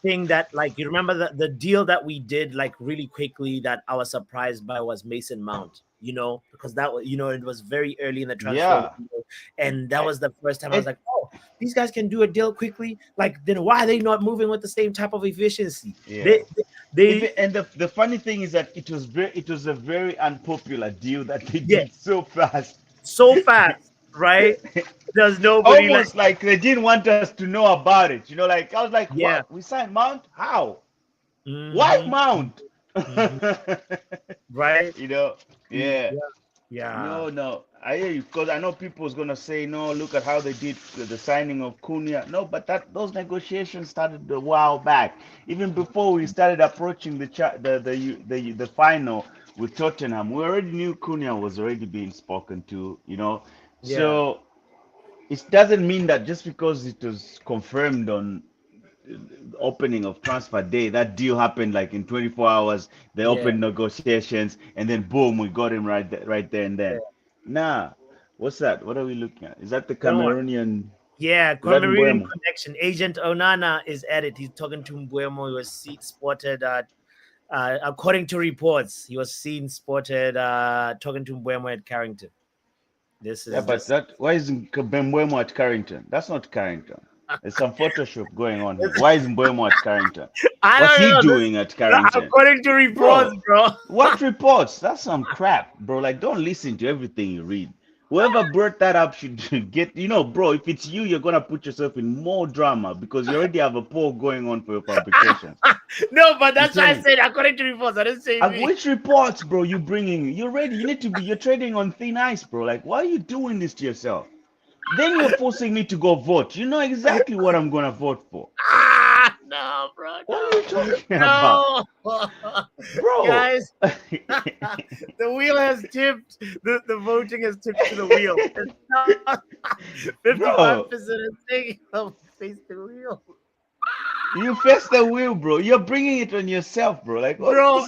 thing that, like, you remember the deal that we did like really quickly that I was surprised by was Mason Mount, because that was, it was very early in the transfer Yeah. window, and that I- was the first time I was it, like, oh, these guys can do a deal quickly. Like, then why are they not moving with the same type of efficiency? yeah. They And the funny thing is that it was a very unpopular deal that they yeah, did so fast. so fast, right? There's nobody like, Almost like they didn't want us to know about it. Like, I was like, yeah. what? We signed Mount? How? Why Hmm. Mount? Hmm. Right? you know? Yeah. Yeah. Yeah. No. I hear you because I know people's gonna say no. Look at how they did the signing of Cunha. No, but those negotiations started a while back, even before we started approaching the final with Tottenham. We already knew Cunha was already being spoken to. Yeah. So it doesn't mean that just because it was confirmed on opening of transfer day, that deal happened like in 24 hours. They Yeah. opened negotiations, and then boom, we got him right there and Yeah. then. Nah, what's that? What are we looking at? Is that the Don't worry. Cameroonian? Yeah, Is that Cameroonian Mbuemo? connection. Agent Onana is at it. He's talking to Mbuemo. He was spotted according to reports, he was seen spotted talking to Mbuemo at Carrington. This Yeah, is but just that why isn't Mbuemo at Carrington? That's not Carrington. There's some Photoshop going on here. Why is Mbuemo at Carrington? I What's don't he know. doing at Carrington? According to reports, Bro, bro. what reports? That's some crap, bro. Like, don't listen to everything you read. Whoever brought that up should get, bro, if it's you, you're going to put yourself in more drama because you already have a poll going on for your fabrications. No, but I'm that's why I telling you. said according to reports. I didn't say me. Which reports, bro, you bringing? You're ready. You need to be, you're trading on thin ice, bro. Like, why are you doing this to yourself? Then you're forcing me to go vote. You know exactly what I'm going to vote for. No, bro. What are you talking No. about? Bro. Guys, the wheel has tipped. The voting has tipped to the wheel. It's not 55% is taking face the wheel. You face the wheel, bro. You're bringing it on yourself, bro. Like, Bro,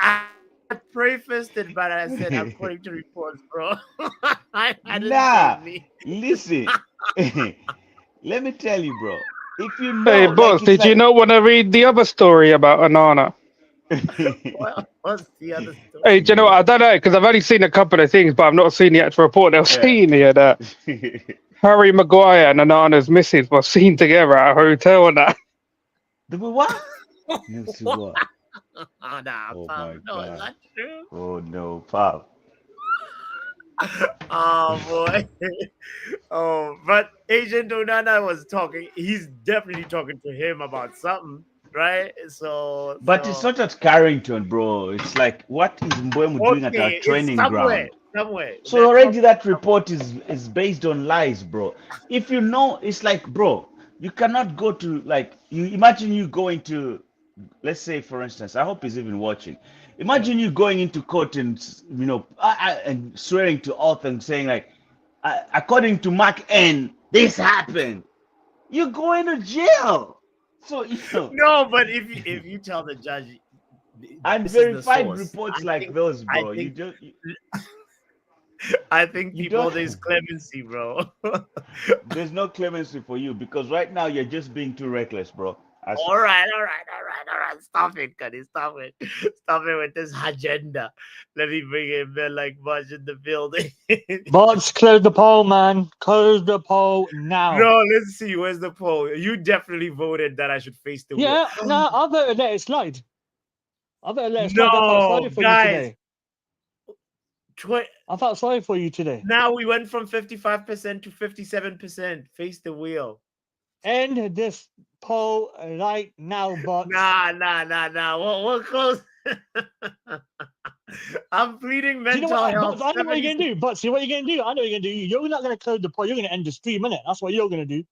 I prefaced it, but I said according to reports, bro. I didn't say me. Listen. Let me tell you, bro. If you Hey, know, boss, did you not want to read the other story about Onana? What's the other story? Hey, do you know what? I don't know because I've only seen a couple of things, but I've not seen the actual report. They've seen here that Harry Maguire and Onana's missus were seen together at a hotel and that. The what? What? Oh, nah, Oh Pop. my No, God. it's not true. Oh no, Pop. Oh boy. Oh, but Agent Onana was talking. He's definitely talking to him about something, right? But it's not at Carrington, bro. It's like, what is Mbuemo doing at our okay, it's training somewhere. ground? So already that report is based on lies, bro. If you know, it's like, bro, you cannot go to, like, you imagine you going to, let's say, for instance, I hope he's even watching. Imagine you going into court and and swearing to oath and saying like, according to Mark N, this happened. You're going to jail. So No, but if you tell the judge, and this is the verified source, reports like those, bro. I think You people don't. there's clemency, bro. There's no clemency for you because right now you're just being too reckless, bro. All right. Stop it, Cuddy. Stop it. Stop it with this agenda. Let me bring in men like Budge in the building. Bots, close the poll, man. Close the poll now. No, let's see. Where's the poll? You definitely voted that I should face the Yeah, wheel. no, I voted let it slide. I felt sorry for guys. you today. I felt sorry for you today. Now we went from 55% to 57%. Face the wheel. End this poll right now, bots. Nah. We'll close. I'm pleading mental health. I know what you're gonna do. But see what you're gonna do. I know what you're gonna do. You're not gonna close the poll. You're gonna end the stream, innit? That's what you're gonna do.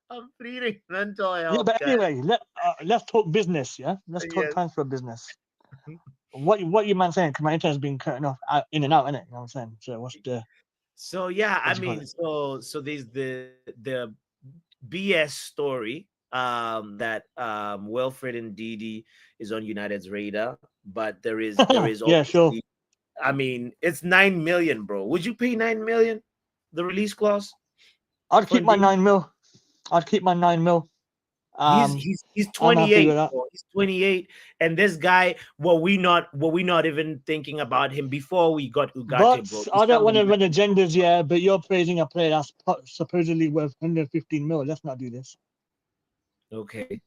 I'm pleading mental health. Yeah, but anyway, let's talk business. Yeah, let's talk transfer business. What you man saying? Because my internet's been cutting off in and out, innit? You know what I'm saying? So what's the? So yeah, I mean, so there's the BS story that Wilfried and Ndidi is on United's radar, but there is yeah, sure. I mean, it's 9 million, bro. Would you pay 9 million? The release clause? I'd keep my 9 mil. I'd keep my 9 mil. He's 28. He's 28, and this guy, were we not even thinking about him before we got Ugarte, bro? I don't want to run agendas, yeah, but you're praising a player that's supposedly worth 115 mil. Let's not do this. Okay.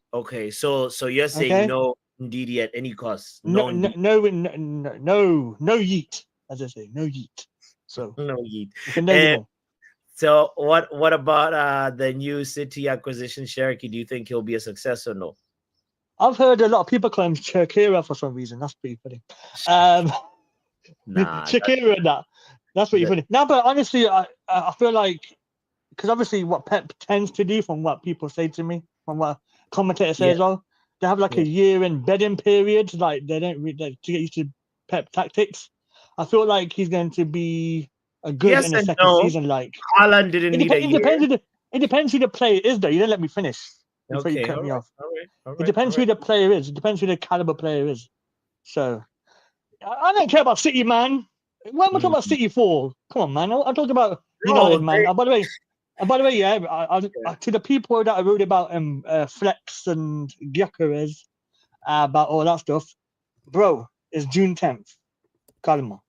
So you're saying no Ndidi at any cost? No yeet, as I say, no yeet. So no yeet. So what about the new City acquisition, Cherki? Do you think he'll be a success or no? I've heard a lot of people claim Cherki for some reason. That's pretty funny. Nah, Shakira and that. That's what you're funny. No, but honestly, I feel like because obviously what Pep tends to do, from what people say to me, from what commentators say as well, they have like a year in bedding period. Like they don't to get used to Pep tactics. I feel like he's going to be a good yes in the and second no. season. Like Haaland didn't need a year. It depends who the player is, though. You don't let me finish before you Okay, cut me off. all right. It depends who the player is. It depends who the caliber player is. So I don't care about City, man. What am I talking about City for? Come on, man. I'm talking about United, man. By the way, yeah. To the people that I wrote about Flex and Gyökeres, about all that stuff, bro, it's June 10th. Calma.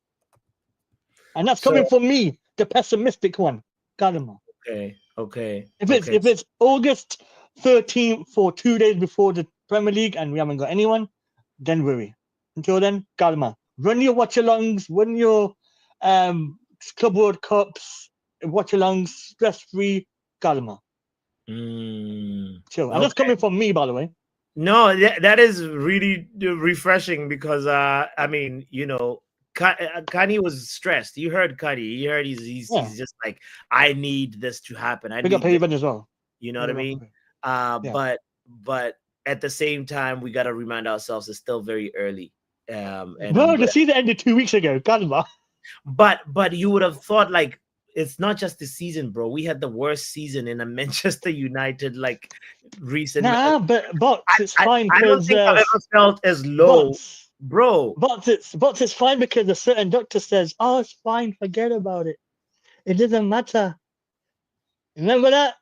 And that's coming from me, the pessimistic one. Calma. Okay. If it's August 13th for 2 days before the Premier League and we haven't got anyone, then worry. Until then, calma. Run your watch-alongs, run your Club World Cups, watch-alongs, stress-free, calma. Chill. And that's coming from me, by the way. No, that is really refreshing because I mean, you know, Kanye was stressed. You heard Kanye. You heard he's just like, I need this to happen. I got paid as well. You know what I mean? But at the same time, we got to remind ourselves it's still very early. Bro, the season ended 2 weeks ago. Calma. But you would have thought like it's not just the season, bro. We had the worst season in a Manchester United like recent. Nah, but it's fine. I don't think I've ever felt as low. Bro, but it's fine because a certain doctor says, "Oh, it's fine, forget about it. It doesn't matter." Remember that?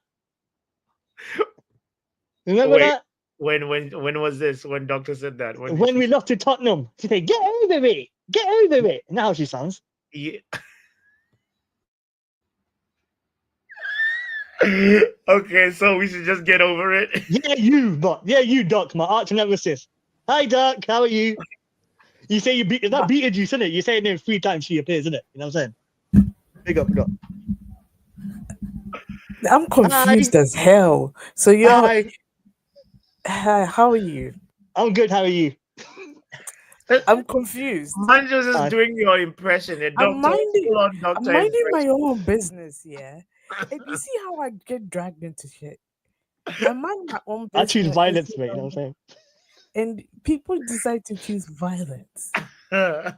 That? When was this? When doctor said that? When we lost to Tottenham, she said, "Get over it, get over it." Now how she sounds. Yeah. Okay, so we should just get over it. You, Doc, my arch nemesis. Hi, Doc. How are you? You say you beat that Beetlejuice, isn't it? You say it name 3 times she appears, isn't it? You know what I'm saying? Big up. I'm confused as hell. So you're how are you? I'm good. How are you? I'm confused. Manjo's just doing your impression. I'm minding my own business, yeah. And you see how I get dragged into shit. I mind my own business. I choose violence, mate. You know what I'm saying? And people decide to choose violence. No,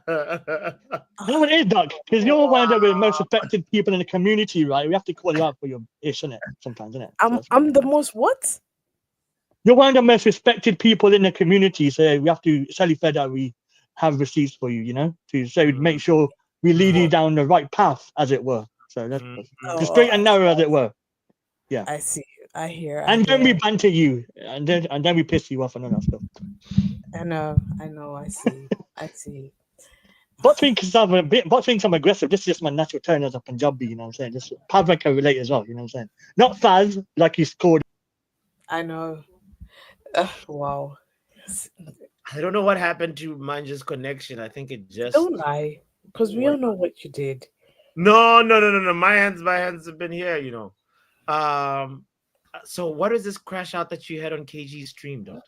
it is, Doc, because you're one of the most affected people in the community, right? We have to call you out for your ish, innit? Sometimes, innit? I'm the most what? You're one of the most respected people in the community, so we have to tell you that we have receipts for you, you know, to make sure we lead you down the right path, as it were. So that's the straight and narrow, as it were. Yeah, I see. I hear. And then we banter you, and then we piss you off and all that stuff. I know. I see. But thinks I'm aggressive. This is just my natural tone as a Punjabi, you know what I'm saying? Just Pavra can relate as well, you know what I'm saying? Not Faz, like he scored. I know. Wow. I don't know what happened to Manja's connection. I think it just don't lie, because we all know what you did. No. My hands have been here, you know. So what is this crash out that you had on KG's stream, dog?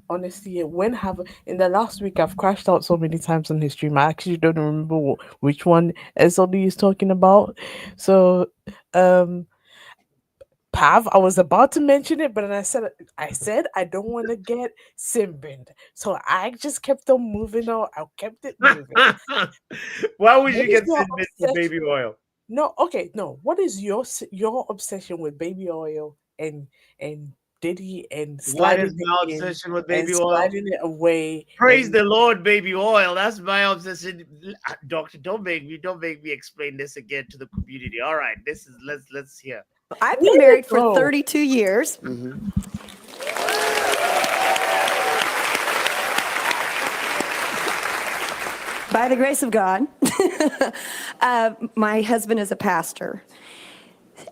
Honestly, in the last week I've crashed out so many times on his stream. I actually don't remember which one SLD is talking about. So Pav, I was about to mention it, but then I said I don't want to get simbined. So I just kept on moving on. I kept it moving. Why would you get simbined with baby oil? No, okay, no. What is your obsession with baby oil and Diddy and sliding obsession with baby oil? Sliding it away. Praise the Lord, baby oil. That's my obsession. Doctor, don't make me explain this again to the community. All right, let's hear. I've been married for 32 years. Mm-hmm. By the grace of God. My husband is a pastor.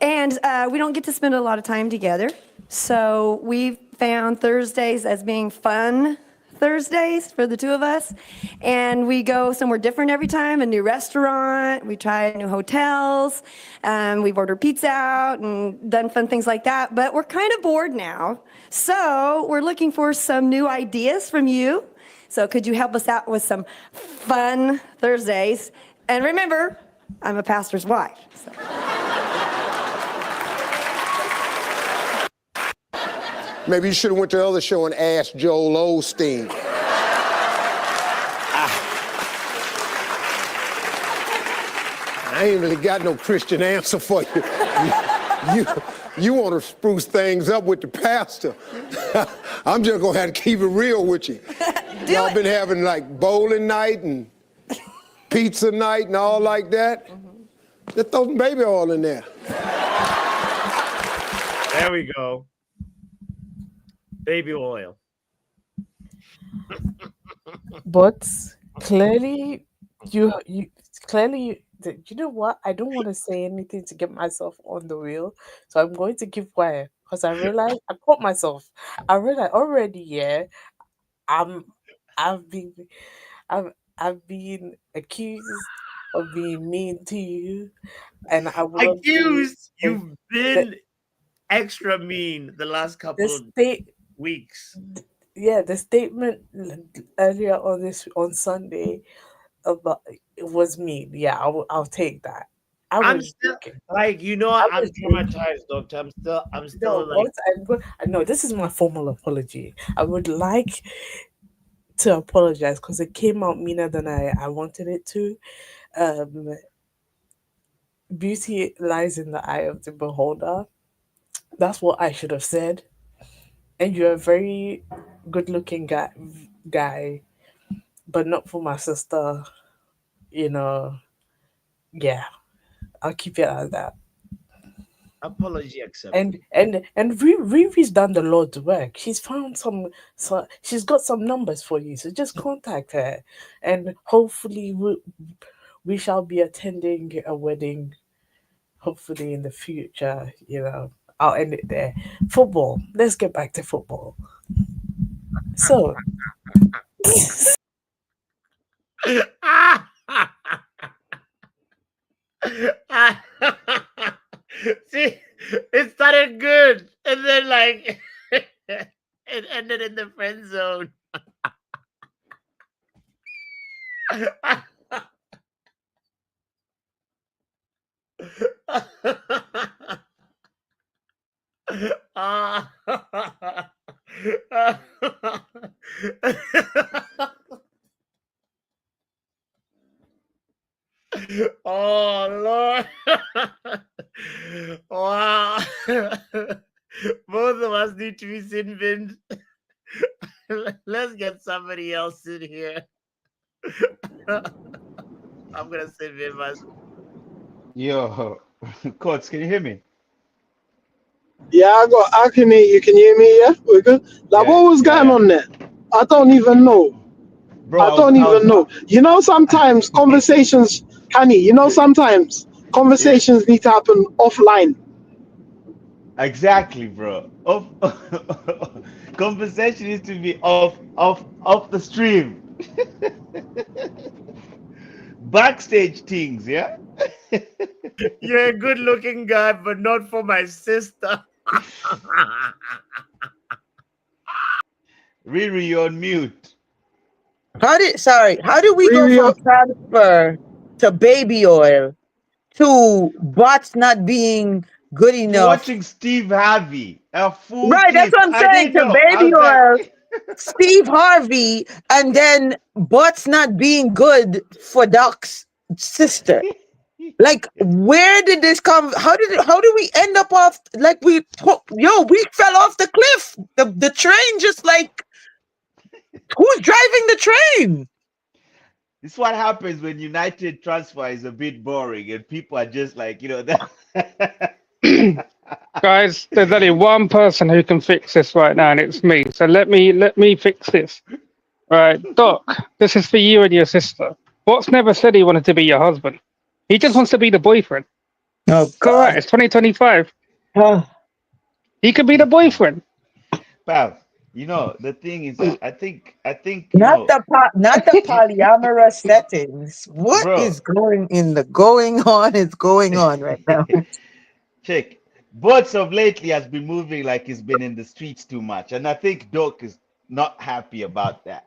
And we don't get to spend a lot of time together. So we found Thursdays as being fun Thursdays for the two of us. And we go somewhere different every time, a new restaurant. We try new hotels. We've ordered pizza out and done fun things like that. But we're kind of bored now. So we're looking for some new ideas from you. So could you help us out with some fun Thursdays? And remember, I'm a pastor's wife. So. Maybe you should have went to the other show and asked Joel Osteen. I ain't really got no Christian answer for you. You want to spruce things up with the pastor. I'm just going to have to keep it real with you. Y'all been having like bowling night and pizza night and all like that. Just throw some baby oil in there. There we go. Baby oil. But clearly, you know what? I don't want to say anything to get myself on the wheel, so I'm going to keep quiet because I realize I caught myself. I realized already. Yeah, I've been accused of being mean to you, and I will Accused? You've been extra mean the last couple of weeks. Yeah, the statement earlier on Sunday about it was mean. Yeah, I'll take that. I'm still like, I'm traumatized, doctor. I'm still like. No, this is my formal apology. I would like to apologize because it came out meaner than I wanted it to. Beauty lies in the eye of the beholder. That's what I should have said. And you're a very good-looking guy, but not for my sister. Yeah, I'll keep it at that. Apology accepted. And Riri's done the Lord's work. She's found she's got some numbers for you, so just contact her, and hopefully we shall be attending a wedding. Hopefully in the future, I'll end it there. Football. Let's get back to football. So. See, it started good, and then like it ended in the friend zone. Oh Lord. Wow. Both of us need to be sin binned. Let's get somebody else in here. I'm gonna sin bin myself. Yo, Coach, can you hear me? Yeah, I can hear you. Can you hear me? Yeah, we're good. Like, what was going on there? I don't even know. Bro, I don't even know. Sometimes conversations, honey, sometimes conversations need to happen offline. Exactly, bro. Conversation needs to be off the stream. Backstage things, yeah? You're a good looking guy, but not for my sister. Riri, you're on mute. How do we go from transfer to baby oil to bots not being good enough? Watching Steve Harvey, a full Right, that's clip. what I'm saying. To baby oil, Steve Harvey, and then bots not being good for Doc's sister. Like, where did this come? How did we end up off? Like, we fell off the cliff. The train just like, who's driving the train? This is what happens when United transfer is a bit boring and people are just like, that. Guys, there's only one person who can fix this right now, and it's me. So let me fix this. Right, Doc, this is for you and your sister. Bots never said he wanted to be your husband. He just wants to be the boyfriend. Oh, God. All right, it's 2025. He could be the boyfriend. Pal, the thing is, I think not the polyamorous settings. What is going on right now? Check. Bots of lately has been moving like he's been in the streets too much, and I think Doc is not happy about that.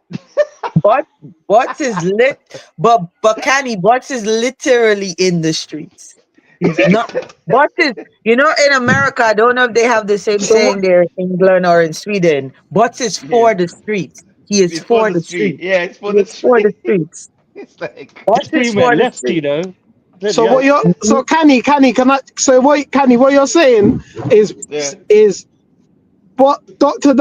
Bots is lit, but Canny, Bots is literally in the streets. He's not. Bots is, in America, I don't know if they have the same So saying what? there in England or in Sweden. Bots is Yeah, for the streets. He is it's for for the the street. streets. Yeah, it's for He the is for the street. streets. It's like, Bots is Scream at for the lefty, streets. though. Bloody So what hell. you're so Canny, can I so what you're saying yeah. is but Doctor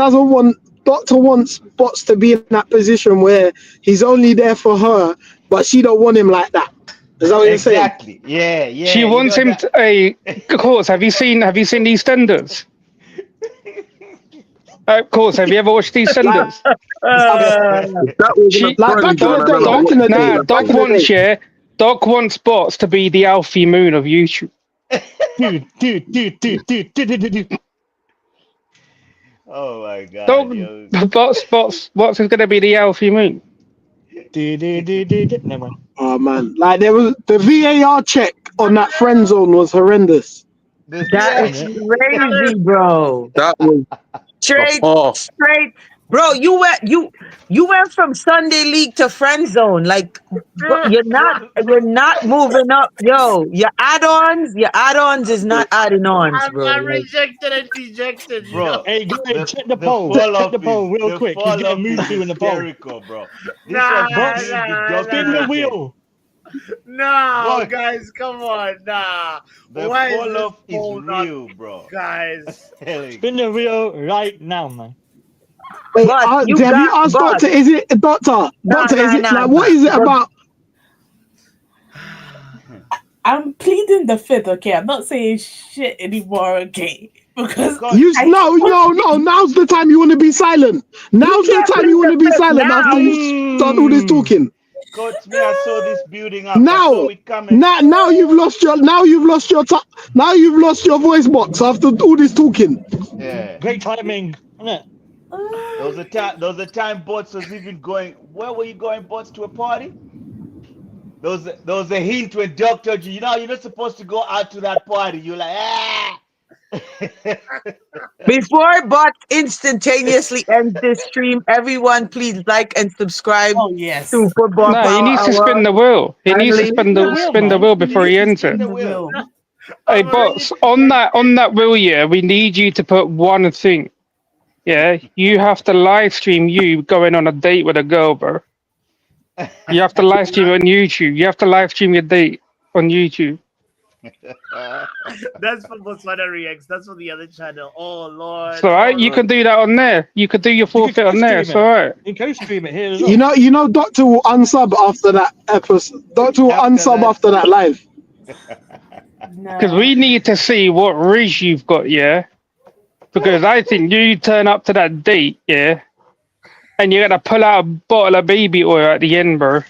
wants Bots to be in that position where he's only there for her, but she don't want him like that. Is that what you're saying? Exactly. Yeah, yeah. She You wants know him that. to. Of course, have you seen EastEnders? Of course, have you ever watched EastEnders? That was an She Like back apprentice in the one. I day, remember back in watching the all day, that. back Doc in the wants day. Doc wants Bots to be the Alfie Moon of YouTube. Dude. Oh my Doc God, yo. Bots is going to be the Alfie Moon. Never mind. Oh man, like there was the VAR check on that friend zone was horrendous. The That VI. is crazy, bro. That was Straight, oh, straight, bro. You went from Sunday League to friend zone. Like, but you're not moving up, yo. Your add-ons is not adding ons, bro. I'm Like, rejected and dejected, Bro, Hey, guys, check the the poll. fall Check the off poll real the quick. He's fall getting off moved is to in the poll. hysterical, bro. This Nah, was Bots, being nah, spin the deducted. wheel. No, What? guys, come on, nah. The Why is fall this off is poll not, real, bro. guys? Spin the wheel right now, man. Wait, Boss, have you you got asked boss. Doctor? Is it Doctor? Nah, Doctor, is nah, it nah, like what nah. is it The- about? I'm pleading the fifth, okay? I'm not saying shit anymore, okay? Because God, No. Now's the time you want to be silent. Now's the can't time you want to plead be the fifth silent now. after you done all this talking. Coach, me, I saw this building up. I saw Now, it coming. now you've lost your now you've lost your voice box after all this talking. Yeah. Great timing, isn't it? There was a time Bots was even going. Where were you going, Bots, to a party? There was a hint when Doctor, you're not supposed to go out to that party. You're like, ah. Before Bot instantaneously ends this stream, everyone please like and subscribe oh yes. to Football No, he Power needs to Hour. spin the wheel. He needs to Finally. spin the man. wheel before he ends spin it. the wheel. Hey, I'm already- Bots, on that wheel, yeah, we need you to put one thing. Yeah, you have to live stream you going on a date with a girl, bro. You have to live stream on YouTube. You have to live stream your date on YouTube. That's for Botswana Reacts. That's for the other channel. Oh Lord. It's all right. Oh, You can do that on there. You could do your forfeit on there. It's all right. You can co-stream it here as well. You know, Doctor will unsub after that episode. Doctor will After unsub that. after that live. Because we need to see what ridge you've got, yeah. Because I think you turn up to that date, yeah, and you're gonna pull out a bottle of baby oil at the end, bro.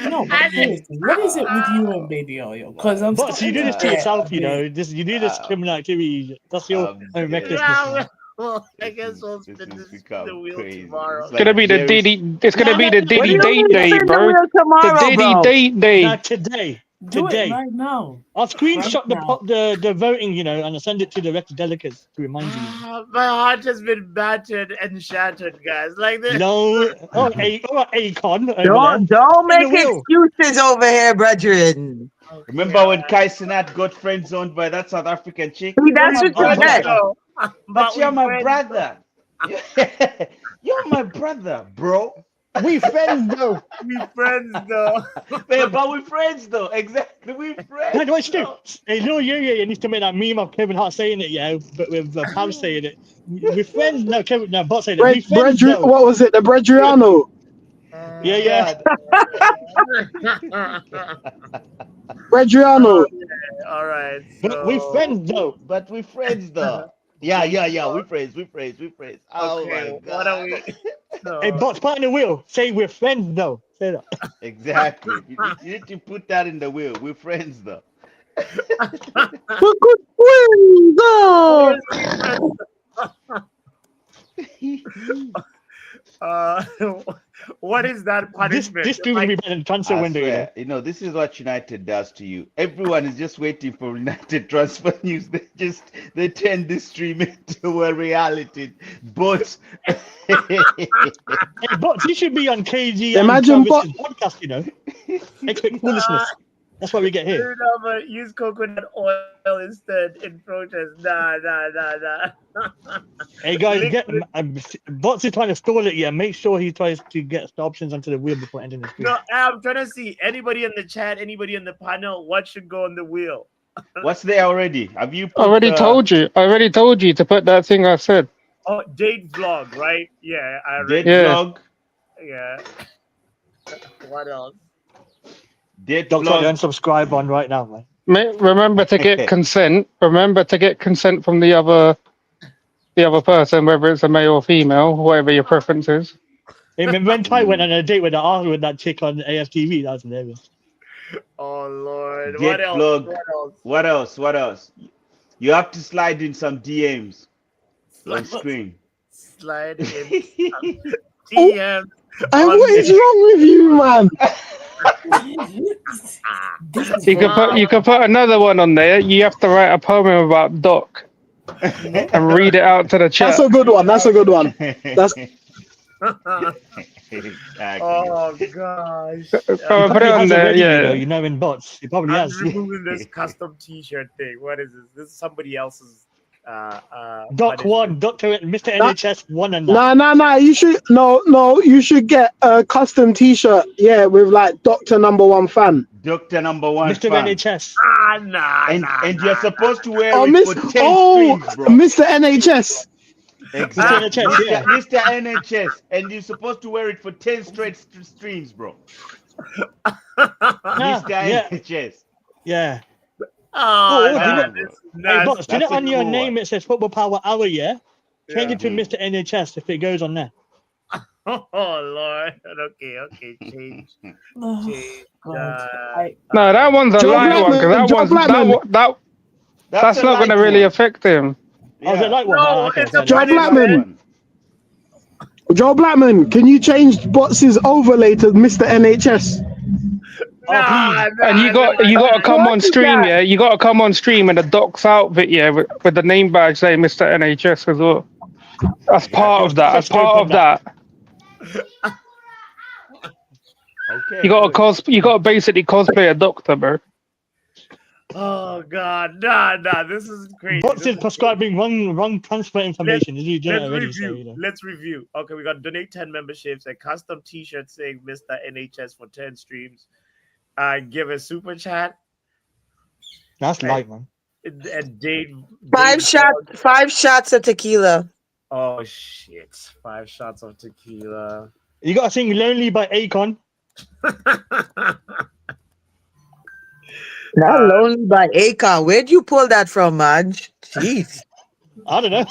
No, but seriously, what is it with you and baby oil? Because I'm But you do this to starting yourself, you get know. You do this criminal activity. That's your own yeah. recklessness. Yeah, well, I guess we'll This spin has this become the wheel crazy. tomorrow. It's It's gonna be the Jerry's- Diddy. It's gonna be the What do Diddy you date mean day, spin the bro. wheel The tomorrow, Diddy bro? date day. Now today. do Today. it right now. I'll screenshot Right now. the voting, you know, and I'll send it to the rest delegates to remind you. My heart has been battered and shattered, guys. Like this. No, Akon. Don't make the wheel. excuses over here, brethren. Remember when Kai Sinat got friend zoned by that South African chick? See, that's what you get. But you're my brother. You're my brother, bro. We friends though. We friends though. But we're friends though. Exactly, we friends. Wait, wait, Stu. though. Hey, little you needs to make that meme of Kevin Hart saying it, yeah, but with Pam saying it. We're friends. No, Kevin, no, Bot saying it. We friends though. What was it? The Bredriano. Yeah. Bredriano. All right. But we so- friends though. But we're friends though. Yeah. We friends. Oh Okay, my what god. are we? So, Hey, Bot's part in the wheel. Say we're friends though. Say that. Exactly. You need to put that in the wheel. We're friends though. We're good friends, oh. What is that punishment? This team will be better than transfer I window. swear, this is what United does to you. Everyone is just waiting for United transfer news. They turn this stream into a reality. But Hey, Bots, you should be on KG Imagine and Bot- Travis's podcast, Expect foolishness. That's what we get here. But use coconut oil instead in protest. Nah. Hey guys, Bots is trying to stall it. Yeah, make sure he tries to get the options onto the wheel before entering the stream. No, I'm trying to see anybody in the chat, anybody in the panel, what should go on the wheel. what's there already? Have you I already told you. I already told you to put that thing I said. Oh, date vlog, right? Yeah, I Dead read. Yeah. vlog? Yeah. What else? Dead Don't try to vlog? unsubscribe on right now, man. Remember to get consent. Remember to get consent from the other person, whether it's a male or female, whatever your preference is. Hey, remember when Ty went on a date with that chick on AFTV? That was hilarious. Oh Lord. Dead What else? vlog. What else? What else? You have to slide in some DMs on screen. Slide in some DM. And what is wrong with you, man? You can put another one on there. You have to write a poem about Doc and read it out to the chat. That's a good one. That's a good one. That's Oh gosh. Put it on there, yeah. You know, in Bots, he probably I'm has. removing this custom T-shirt thing. What is this? This is somebody else's. Doc won, Mr. NHS won, and nah. You should You should get a custom T-shirt. Yeah, with like Doctor Number One fan. Doctor Number One Mr. fan. NHS. And you're supposed to wear Oh, it for 10 streams, bro. Mr. NHS. Exactly. Mr. NHS, yeah. Mr. NHS. And you're supposed to wear it for 10 straight streams, bro. Mr. Yeah. NHS. Yeah. Oh, Hey, Bots, do you know That's a on your cool name one. it says Football Power Hour, yeah? Change Yeah. it to Mr. NHS if it goes on there. Oh Lord. Okay. Change. No, that one's a Joe light one Blackman, Joe because Blackman. that's a not going to light really one. affect him. Oh, is it like one? No, Oh, okay, it's fair a Joe enough. Blackman. Joe Blackman, can you change Bots' overlay to Mr. NHS? And you got to come on stream, yeah. You got to come on stream in a Doc's outfit, yeah, with the name badge saying Mr. NHS as well. That's part of that. That's part of that. Okay. You got to basically cosplay a doctor, bro. Oh God, nah. This is crazy. Bots This is prescribing wrong transfer information. Did you do it Let's already? review. So, you know. Let's review. Okay, we got donate 10 memberships, a custom T-shirt saying Mr. NHS for 10 streams. Give a super chat. That's light, man. And date. 5 shots of tequila. Oh shit! 5 shots of tequila. You got to sing "Lonely" by Akon. Not lonely by Akon. Where'd you pull that from, Madge? Jeez. I don't know.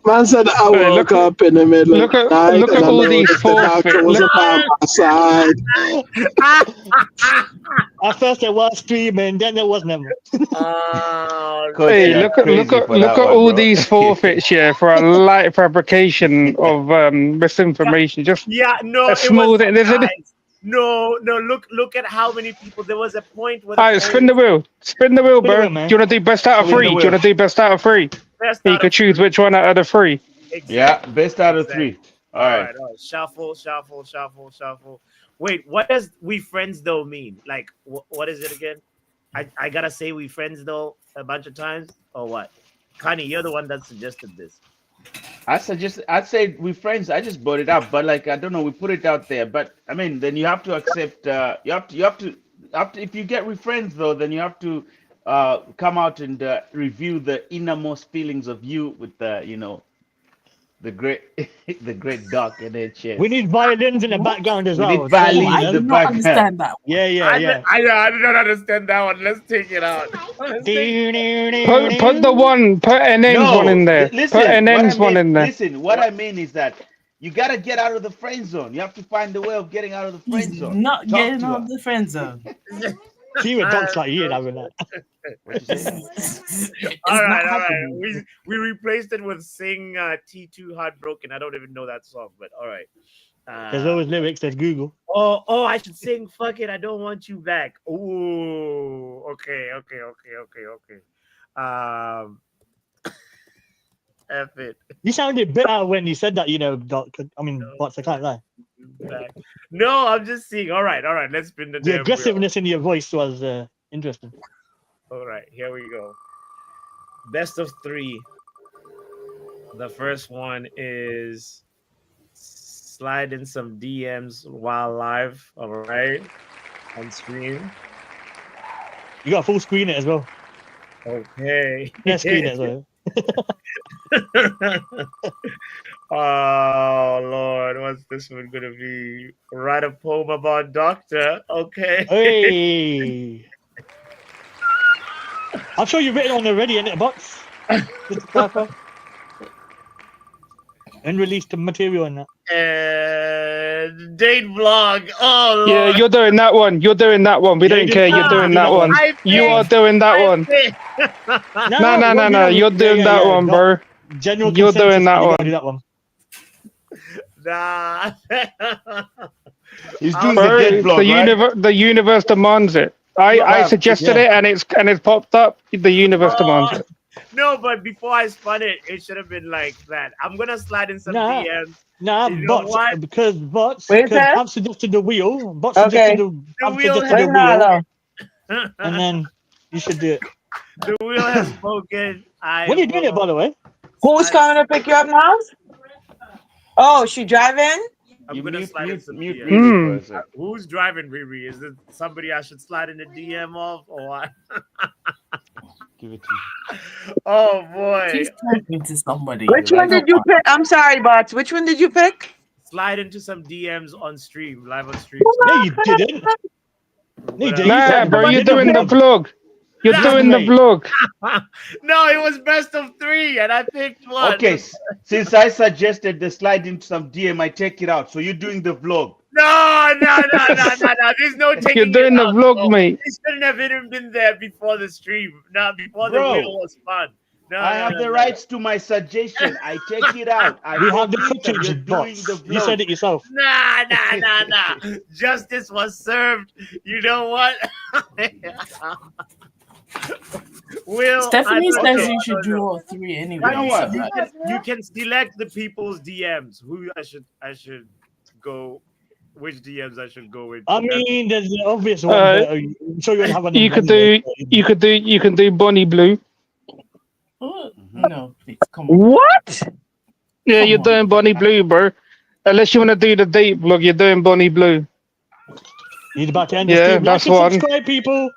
Man said I Hey, woke up in the middle look of at- the night look and at I all know these that the doctor forfeit- was look- by my side. At first it was streaming, then it was never. Coach, Hey, you're look at crazy for that one, all bro. these forfeits here for a light fabrication of misinformation. Just Yeah, no, a it smooth was it, isn't it? guys. No. Look at how many people. There was a point where. All right, spin the wheel, Spin the bro. wheel, man. Do you want to do best out of Spin the three? Do you wheel. want to do best out of three? You could choose which one out of the three. Yeah, best out of 3. All right. Shuffle. Wait, what does "we friends" though mean? Like, what is it again? I gotta say "we friends" though a bunch of times, or what? Connie, you're the one that suggested this. I'd say we friends. I just brought it up, but like I don't know, we put it out there. But I mean, then you have to accept. You have to. If you get we friends though, then you have to come out and review the innermost feelings of you with the the great Doc and their chest. We need violins in the background as We well. need violins I in do the not background. understand that. Yeah. I don't understand that one. Let's take it out. Put the one. Put NN's one in there. Listen, Put NN's one in there. Listen, what I mean is that you gotta get out of the friend zone. You have to find a way of getting out of the friend He's zone. not Talk getting to out her. of the friend zone. See what Doc's like, you ain't having that. What you say? all right. We replaced it with "Sing T2 Heartbroken." I don't even know that song, but all right. There's always lyrics at Google. Oh, I should sing "Fuck It, I Don't Want You Back." Ooh, okay. F it. You sounded bitter when you said that, you know, Doc. I mean, Bots, I can't lie. Back. No, I'm just seeing. All right. Let's spin the The damn aggressiveness in your voice was interesting. wheel. All right, here we go. Best of 3. The first one is slide in some DMs while live. All right, on stream. You got full screen it as well. Okay. Yeah, screen it as well. Oh Lord, what's this one gonna be? Write a poem about Doctor. Okay. Hey. I'm sure you've written on already, innit, Bots? Just to clarify. Unreleased material in that. And date vlog. Oh Lord. Yeah, you're doing that one. You're doing that one. We Yeah, don't you care. did- You're doing that one. I You think- are doing that I one. think- No. You're doing that one, Doc, bro. General You're doing consensus, that you one. gotta do that one. Nah. He's doing Bro, the dead vlog, right? the universe demands it. I suggested it and it's popped up. The universe demands it. No, but before I spun it, it should have been like that. I'm gonna slide in some Nah. DMs. Nah, You know Bots, what? because Bots, Wait, because sir? I've suggested the wheel. Bots Okay. suggested The I've wheel suggested has- the Wait, wheel, no. and then you should do it. The wheel has spoken. When are you doing it, by the way? Who's coming to pick you up now? Oh, she driving? I'm You gonna mute, slide in mute, some mute DMs. Riri for a sec. Who's driving Riri? Is it somebody I should slide in the DM of or what? Give it to you. Oh boy. Please talking to somebody. Which one did you pick? I'm sorry, Bots. Which one did you pick? Slide into some DMs on stream, live on stream. No, you didn't. No, you didn't. Nah, bro, you're doing the vlog. You're Nah, doing the mate. vlog. No, it was best of 3, and I picked one. Okay, since I suggested the slide into some DM, I take it out. So you're doing the vlog. No. There's no taking You're doing it the out, vlog, bro. mate. It shouldn't have even been there before the stream. No, before Bro, the wheel was fun. No, I have the rights to my suggestion. I take it out. I We have the repeat that you're footage, doing Bots. the vlog. You said it yourself. Nah. Justice was served. You know what? Will Stephanie I don't says know. you should do all 3 anyway. You know what? You can select the people's DMs. Who I should go. Which DMs I should go with. I mean, there's the obvious one. Uh, but I'm sure you'll have one. You can do Bonnie Blue. Oh, no, please come on. What? Yeah, Come you're on. doing Bonnie Blue, bro. Unless you want to do the date vlog, you're doing Bonnie Blue. Need about to end Yeah, the stream. that's Like and one. subscribe, people.